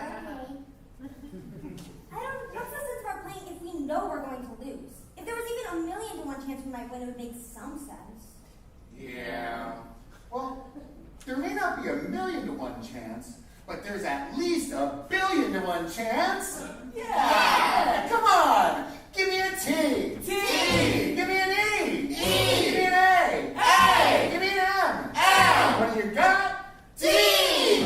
What's the sense of our playing if we know we're going to lose? If there was even a 1,000,000 to 1 chance we might win, it would make some sense. Yeah. Well, there may not be a 1,000,000 to 1 chance, but there's at least a 1,000,000,000 to 1 chance. Yeah! Come on! Give me a T! T! Give me an E! E! Give me an A! A! Give me an M! M! What do you got? Team!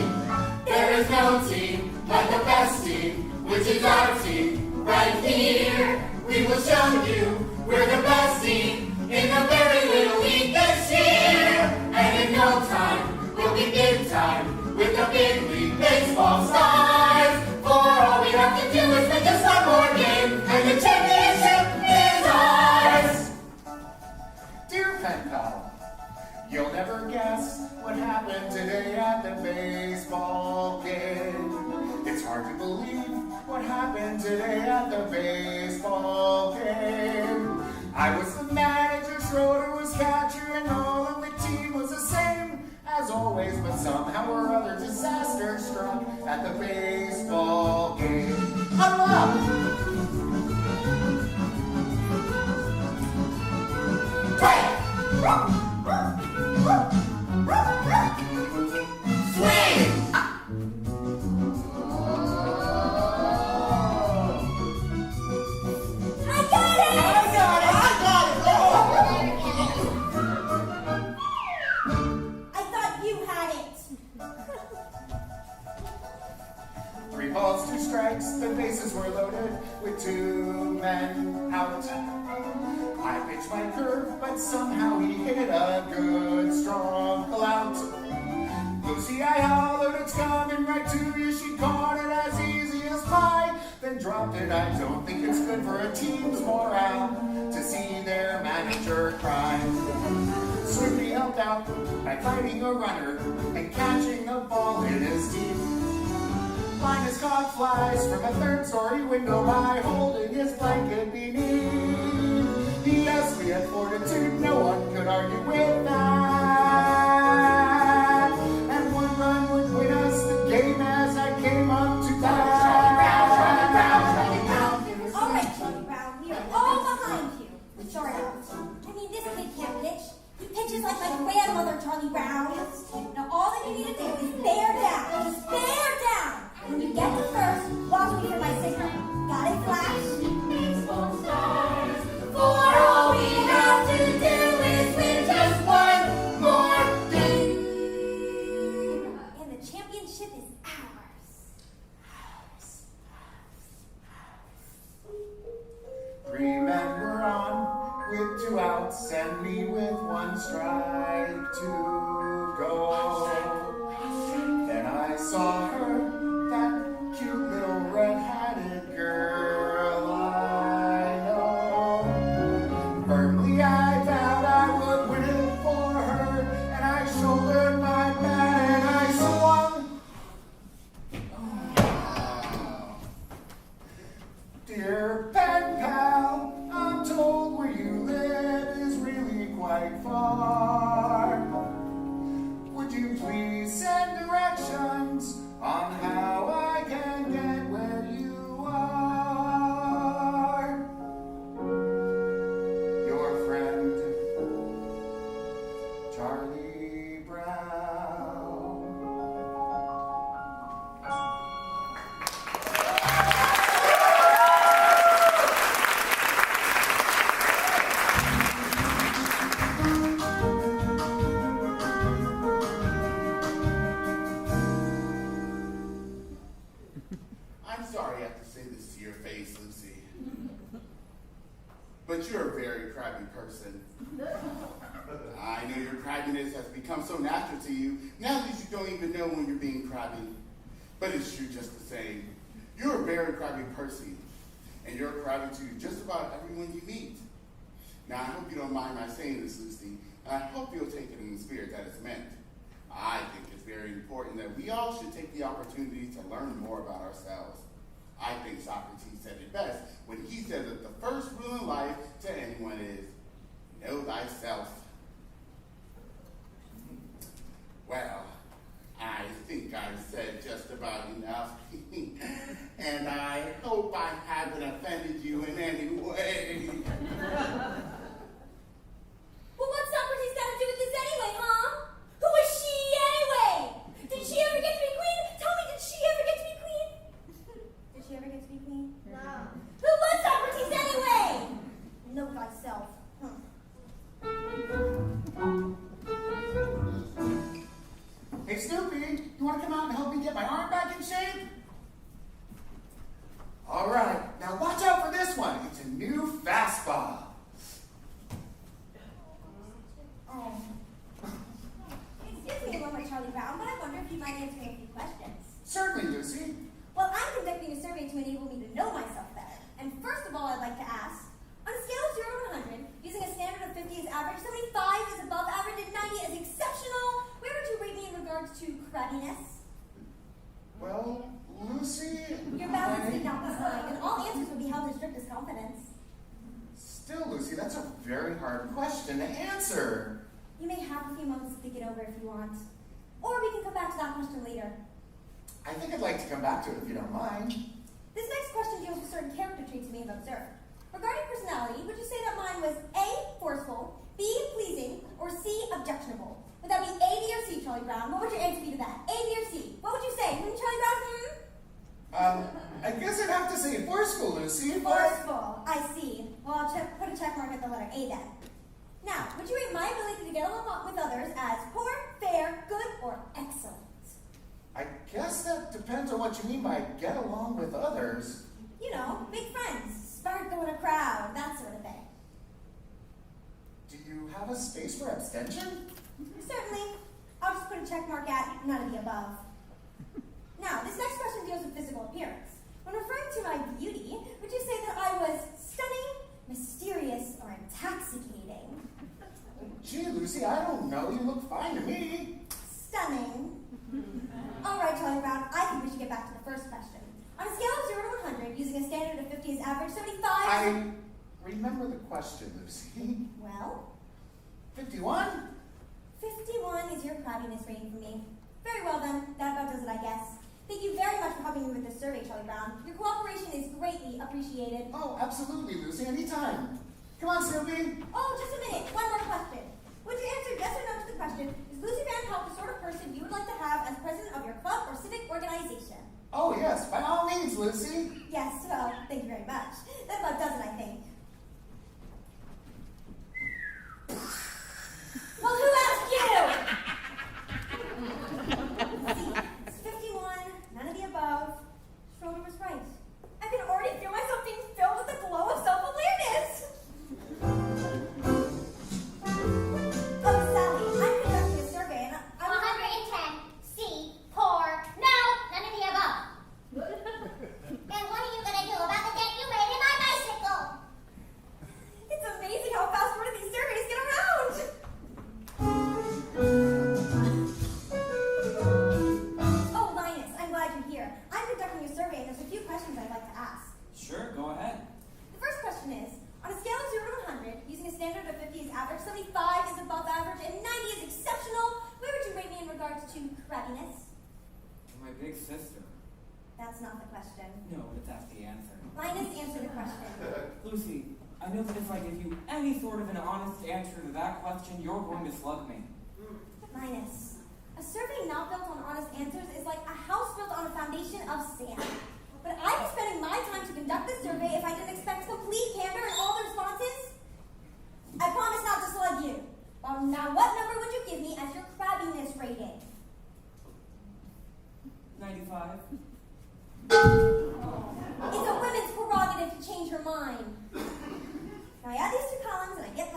There is no team like the best team, which is our team right here. We will show you we're the best team in the very little league this year. And in no time, we'll be big time with the big league baseball stars. For all we have to do is win just one more game, and the championship is ours. Dear pen pal, you'll never guess what happened today at the baseball game. It's hard to believe what happened today at the baseball game. I was the manager, Schroeder was catcher, and all of the team was the same as always, but somehow or other disaster struck at the baseball game. Huddle up! Swing! I thought you had it. 3 balls, 2 strikes, the bases were loaded with 2 men out. I pitched my curve, but somehow he hit a good, strong pull out. Lucy, I hollered, it's coming right to you. She caught it as easy as pie, then dropped it. I don't think it's good for a team's morale to see their manager cry. Snoopy helped out by fighting a runner and catching a ball in his teeth. Linus caught flies from a 3rd-story window by holding his blanket beneath. Yes, we had fortitude, no one could argue with that. And 1 run would win us the game as I came up to bat. All right, Charlie Brown, we are all behind you. Short out. I mean, this kid can't pitch. He pitches like my grandmother, Charlie Brown. Now, all that you need to do is bear down. Just bear down. When you get to first, watch me for my signal. Got it, Flash? Baseball stars. For all we have to do is win just one more game. And the championship is ours. 3 men were on with 2 outs and me with 1 strike to crabby person. I know your crabbiness has become so natural to you, now that you don't even know when you're being crabby. But it's true just the same. You're a very crabby person, and you're crabby to just about everyone you meet. Now, I hope you don't mind my saying this, Lucy, and I hope you'll take it in the spirit that it's meant. I think it's very important that we all should take the opportunity to learn more about ourselves. I think Socrates said it best when he said that the first rule in life to anyone is, know thyself. Well, I think I've said just about enough, and I hope I haven't offended you in any way. Well, what's Socrates got to do with this anyway, huh? Who was she anyway? Did she ever get to be queen? Tell me, did she ever get to be queen? Did she ever get to be queen? No. Who was Socrates anyway? Know thyself. Hey, Snoopy, you want to come out and help me get my arm back in shape? All right, now watch out for this one. It's a new fastball. Excuse me a moment, Charlie Brown, but I wonder if you might answer me a few questions. Certainly, Lucy. Well, I'm conducting a survey to enable me to know myself better. And first of all, I'd like to ask, on a scale of 0 to 100, using a standard of 50 as average, 75 is above average, and 90 is exceptional, where would you rate me in regards to crabbiness? Well, Lucy... Your balance need not be signed, and all answers would be held in strictest confidence. Still, Lucy, that's a very hard question to answer. You may have a few moments to think it over if you want. Or we can come back to that question later. I think I'd like to come back to it if you don't mind. This next question deals with certain character traits you may have observed. Regarding personality, would you say that mine was A, forceful, B, pleasing, or C, objectionable? Would that be A, B, or C, Charlie Brown? What would your answer be to that? A, B, or C? What would you say? Charlie Brown? I guess I'd have to say forceful, Lucy, but... Forceful. I see. Well, I'll put a check mark at the letter A then. Now, would you rate my ability to get along with others as poor, fair, good, or excellent? I guess that depends on what you mean by get along with others. You know, make friends, sparkle in a crowd, that sort of thing. Do you have a space for abstention? Certainly. I'll just put a check mark at none of the above. Now, this next question deals with physical appearance. When referring to my beauty, would you say that I was stunning, mysterious, or intoxicating? Gee, Lucy, I don't know. You look fine to me. Stunning. All right, Charlie Brown, I think we should get back to the first question. On a scale of 0 to 100, using a standard of 50 as average, 75... I remember the question, Lucy. Well? 51? 51 is your crabbiness rating for me. Very well then, that about does it, I guess. Thank you very much for helping me with this survey, Charlie Brown. Your cooperation is greatly appreciated. Oh, absolutely, Lucy, anytime. Come on, Snoopy. Oh, just a minute, one more question. Would you answer yes or no to the question, is Lucy Van Pelt the sort of person you would like to have as president of your club or civic organization? Oh, yes, by all means, Lucy. Yes, well, thank you very much. That about does it, I think. Well, who asked you? See, it's 51, none of the above. Schroeder was right. I can already feel myself being filled with the glow of self-awareness. Oh, Sally, I'm conducting a survey and I'm... 110. C. Poor. No, none of the above. And what are you going to do about the dent you made in my bicycle? It's amazing how fast one of these surveys get around. Oh, Linus, I'm glad you're here. I'm conducting a survey and there's a few questions I'd like to ask. Sure, go ahead. The first question is, on a scale of 0 to 100, using a standard of 50 as average, 75 is above average, and 90 is exceptional, where would you rate me in regards to crabbiness? My big sister. That's not the question. No, but that's the answer. Linus, answer the question. Lucy, I know that if I give you any sort of an honest answer to that question, you're going to slug me. Linus, a survey not built on honest answers is like a house built on a foundation of sand. But I'd be spending my time to conduct this survey if I didn't expect complete candor in all the responses. I promise not to slug you. Well, now what number would you give me as your crabbiness rating? 95. It's a women's prerogative to change her mind. Now I add these two columns and I get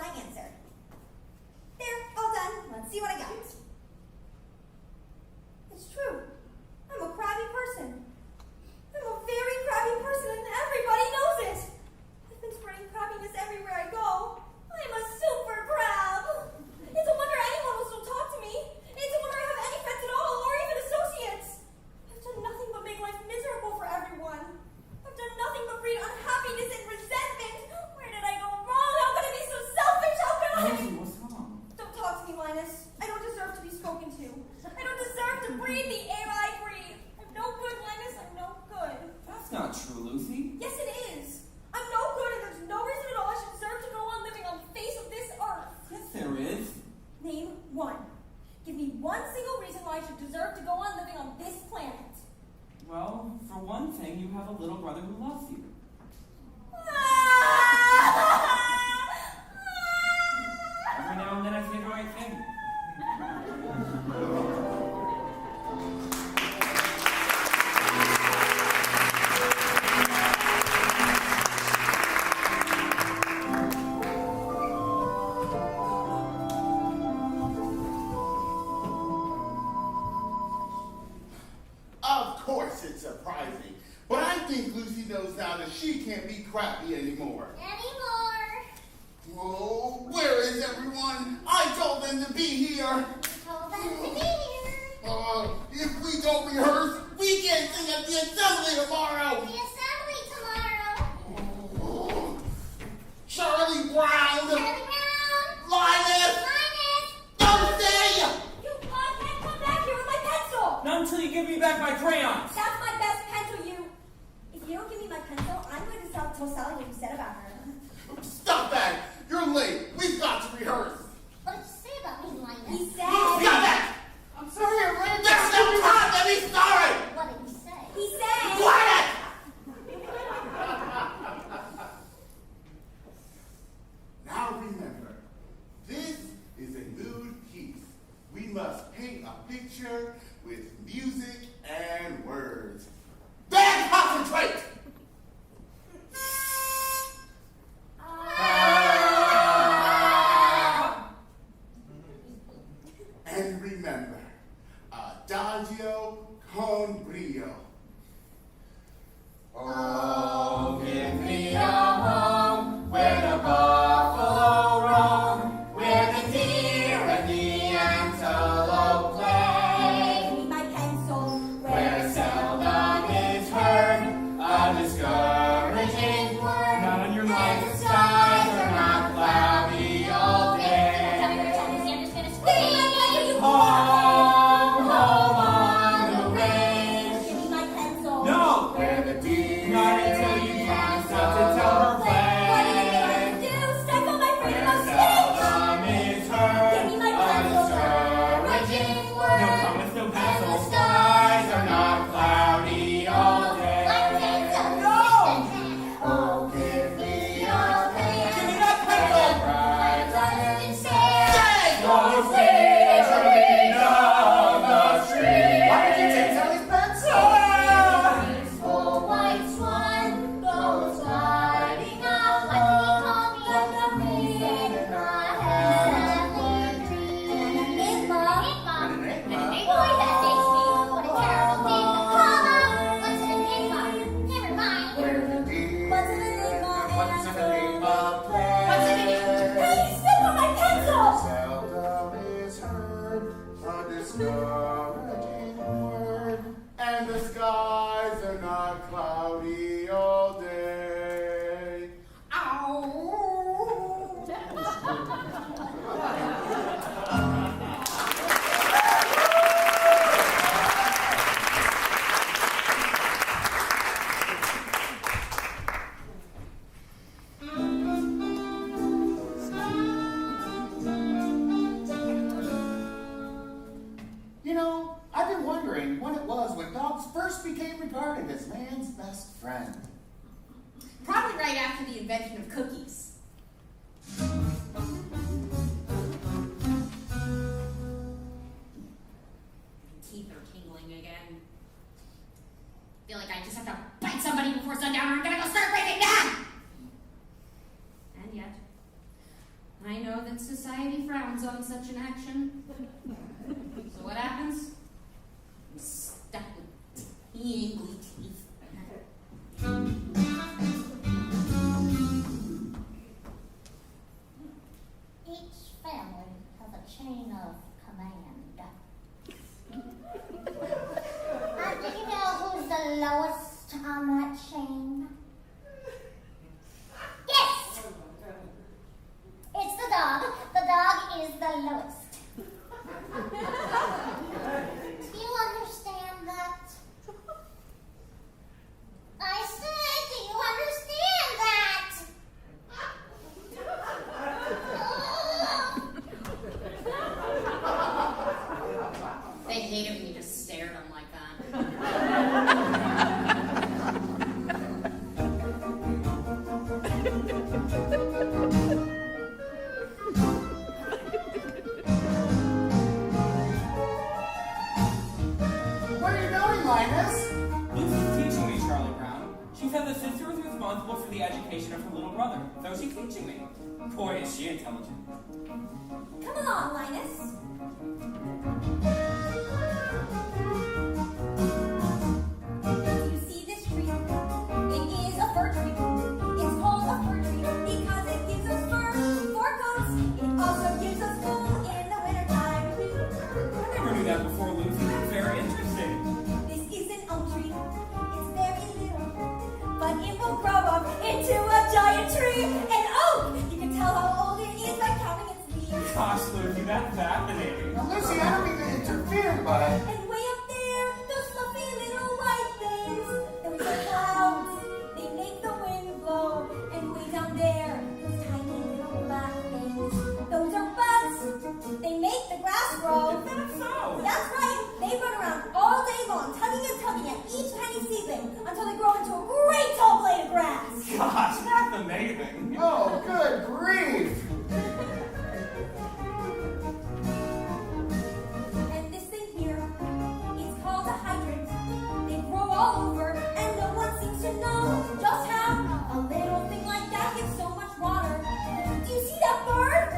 Give me one single reason why I should deserve to go on living on this planet. Well, for one thing, you have a little brother who loves you. Every now and then I say the right thing. Of course it's surprising, but I think Lucy knows now that she can't be crappy anymore. Anymore. Oh, where is everyone? I told them to be here. Told them to be here. If we don't rehearse, we can't sing at the assembly tomorrow. The assembly tomorrow. Oh, Charlie Brown. Charlie Brown. Linus. Linus. Don't say. You can't come back here with my pencil! Not until you give me back my crayons. That's my best pencil, you. If you don't give me my pencil, I'm going to tell Sally what you said about her. Stop that. You're late. We've got to rehearse. What did you say about me, Linus? He said. Stop that. I'm sorry I ran into There's no time to be sorry. What did you say? He said. Quiet. Now remember, this is a mood piece. We must paint a picture with music and words. Then concentrate! And remember, adagio con brio. Oh, give me a home where the buffalo roam, where the deer and the antelope play, Give me my pencil. where seldom is heard a discouraging word, Not on your and mind. the skies are not cloudy all day. Tell me where Jesse, I'm just gonna Give me my scream. pencil, you Home, home on the range, Give me my pencil. No! where the deer Not until you promise not to tell her What are you plan. going to do? Stifle my where freedom of speech? seldom is Give heard me my a pencil. discouraging No word, promise, no and the pencil. skies are not cloudy all day. Oh, give me a hand. Give me that pencil! Bright light and Say! no sweet tree of the tree. Why did you take Sally's pencil? Oh, white swan goes gliding out like a dream in my heavenly dream. Boy, that makes me. What a terrible thing to call up. What's an enigma? Never mind. What's an enigma? What's an enigma play? What's an enigma? Hey, step on my pencil! Seldom is heard a discouraging word, and the skies are not cloudy all day. You know, I've been wondering when it was when dogs first became regarded as man's best friend. Probably right after the invention of cookies. My teeth are tingling again. Feel like I just have to bite somebody before sundown or I'm gonna go start breaking down! And yet, I know that society frowns on such an action. So what happens? I'm stuck with tingly teeth. Each family has a chain of command. Do you know who's the lowest on that chain? Yes! It's the dog. The dog is the lowest. hate it when you just stare at them like that. What are you doing, Linus? Lucy's teaching me, Charlie Brown. She said the sister is responsible for the education of her little brother, so she's teaching me. Boy, is she intelligent. Come along, Linus. You see this tree? It is a fir tree. It's called a fir tree because it gives us fur coats. It also gives us wool in the wintertime. I never knew that before, Lucy. That's very interesting. This is an oak tree. It's very little, but it will grow up into a giant tree. An oak! You can tell how old it is by counting its leaves. Gosh, Lucy, that's fascinating. Now, Lucy, I don't mean to interfere, but And way up there, those fluffy little white things. Those are clouds. They make the wind blow. And way down there, those tiny little black things. Those are bugs. They make the grass grow. Is that so? That's right. They run around all day long, tugging and tugging at each tiny seedling until they grow into a great tall blade of grass. Gosh, that's amazing. oh, good grief! And this thing here, it's called a hydrant. They grow all over, and no one seems to know just how a little thing like that gets so much water. Do you see that bird?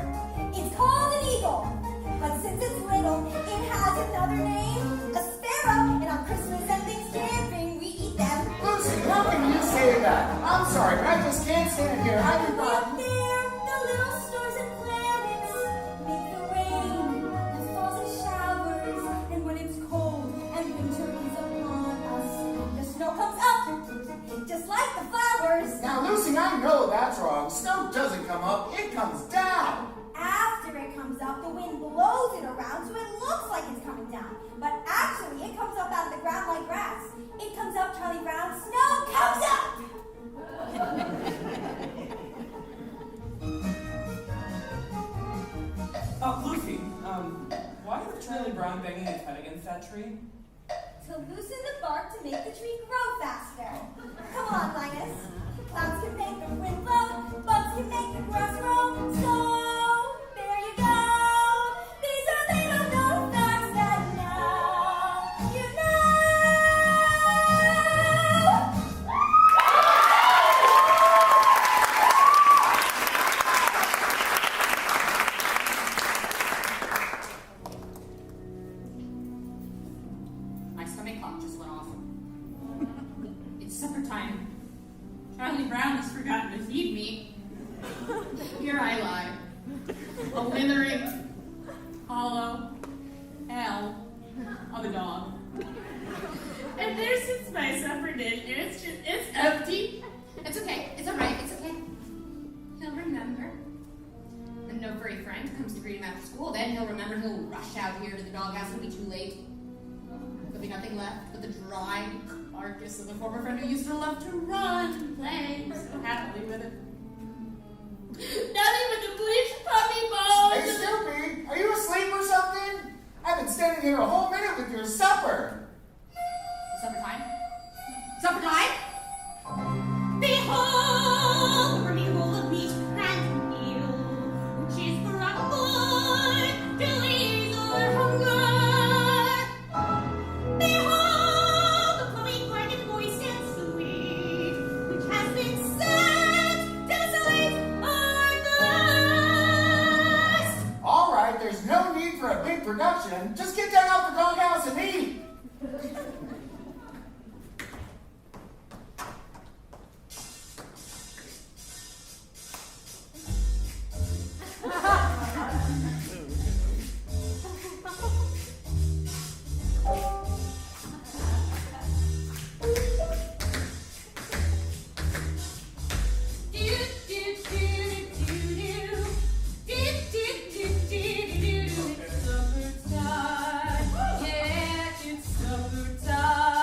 It's called an eagle. But since it's little, it has another name, a sparrow. And on Christmas and Thanksgiving, we eat them. Lucy, how can you say that? I'm sorry, but I just can't stand here. I do Way up not. there, the little stars and planets make the rain that falls in showers. And when it's cold and winter is upon us, the snow comes up, just like the flowers. Now, Lucy, I know that's wrong. Snow doesn't come up, it comes down. After it comes up, the wind blows it around so it looks like it's coming down. But actually, it comes up out of the ground like grass. It comes up, Charlie Brown. Snow comes up! Lucy, why is Charlie Brown banging his head against that tree? To loosen the bark to make the tree grow faster. Come on, Linus. Clouds can make the wind blow, bugs can make the grass grow. So, there you go. These are little known facts that now you know. My stomach clock just went off. It's supper time. Charlie Brown has forgotten to feed me. Here I lie. A withering, hollow hell of a dog. And there sits my supper dish, and it's empty. It's okay. It's alright. It's okay. He'll remember. When no furry friend comes to greet him after school, then he'll remember. He'll rush out here to the doghouse. It'll be too late. There'll be nothing left but the dry carcass of the former friend who used to love to run and play so happily with it. Nothing but the bleached puppy bones. Hey, Snoopy, are you asleep or something? I've been standing here a whole minute with your supper. Supper time? Supper time? Behold, the behold of meat and meal, which is for our good, to ease our hunger. Behold, the flowing garden moist and sweet, which has been sent to salute our thirst. All right, there's no need for a big production. Just get down out the doghouse and eat. It's supper time. Yeah, it's supper time.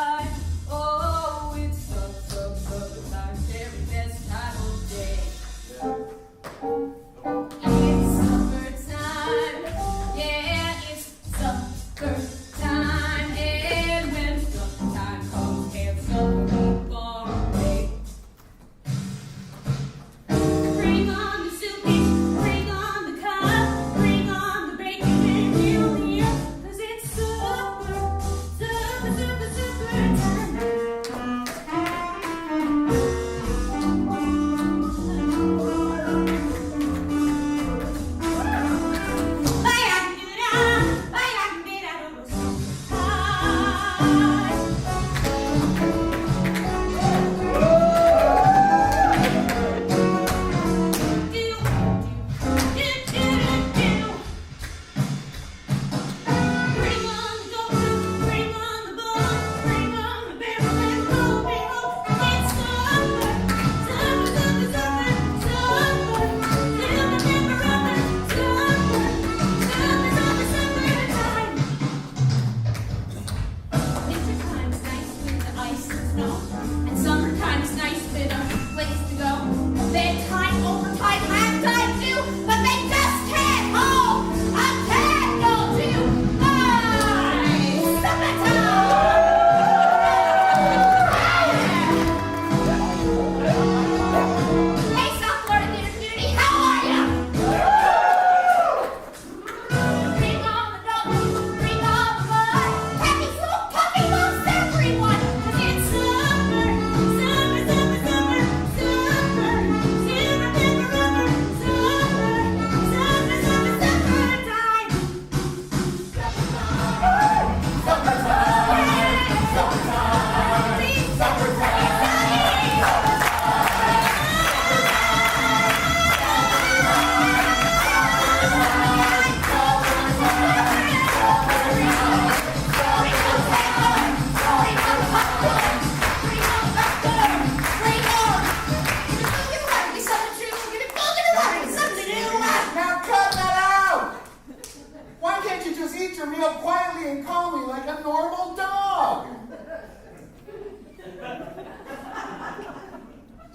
me and call me like a normal dog.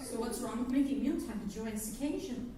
So what's wrong with making mealtime a joyous occasion?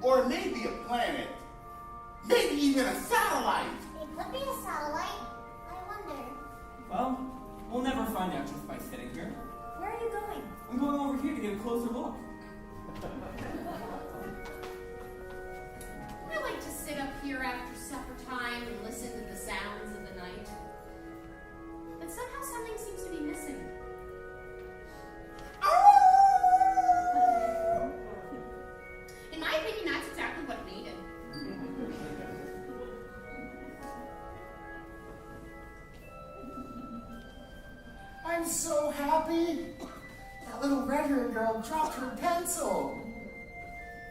Or maybe a planet. Maybe even a satellite. It could be a satellite. I wonder. Well, we'll never find out just by sitting here. Where are you going? I'm going over here to get a closer look. I like to sit up here after supper time and listen to the sounds of the night. But somehow something seems to be missing. In my opinion, that's exactly what it needed. I'm so happy. That little red-haired girl dropped her pencil.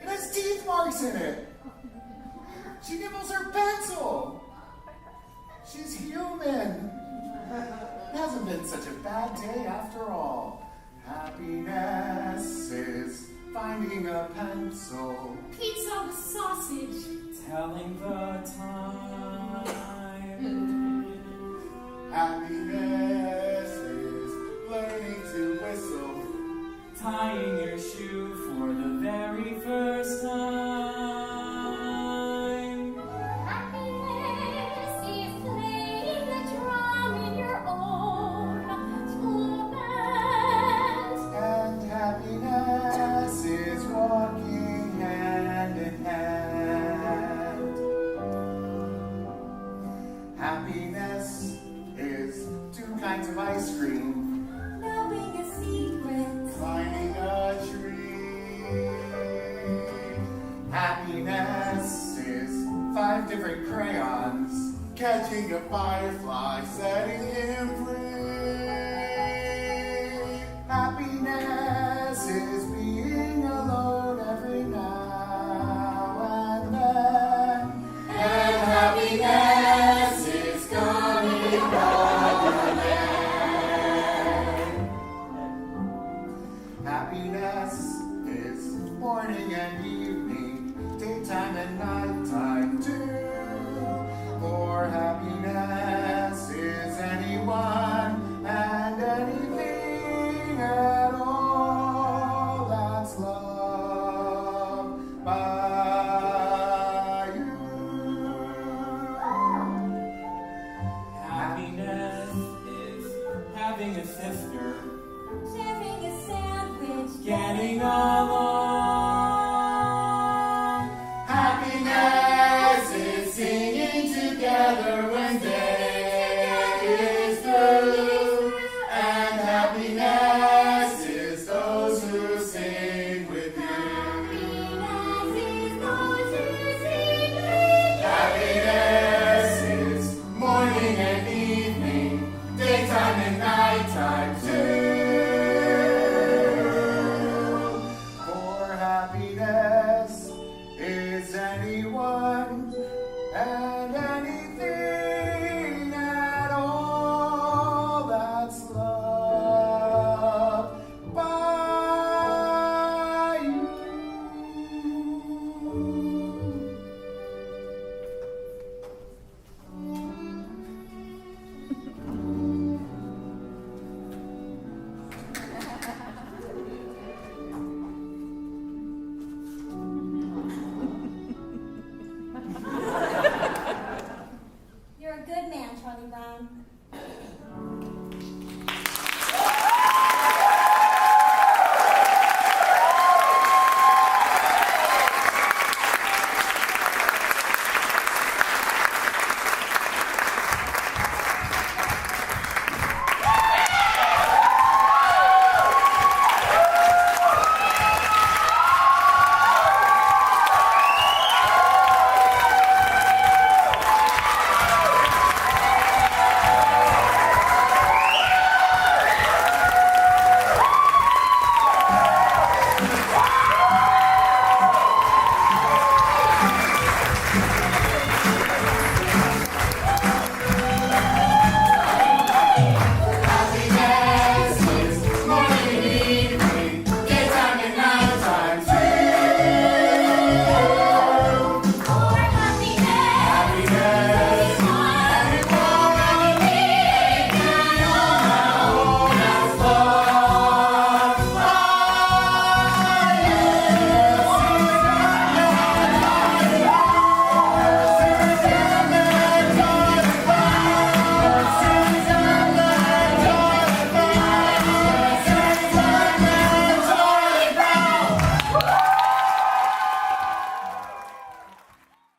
It has teeth marks in it. She nibbles her pencil. She's human. It hasn't been such a bad day after all. Happiness is finding a pencil. Pizza with sausage. Telling the time. Happiness is learning to whistle. Tying your shoe for the very first time. Happiness is playing the drum in your own school band. And happiness is walking hand in hand. Happiness is 2 kinds of ice cream. Knowing a secret. Climbing a tree. Happiness is 5 different crayons. Catching a firefly, setting him free. Happiness is being alone every now and then. And happiness is coming home again. Happiness is morning and evening, daytime and night.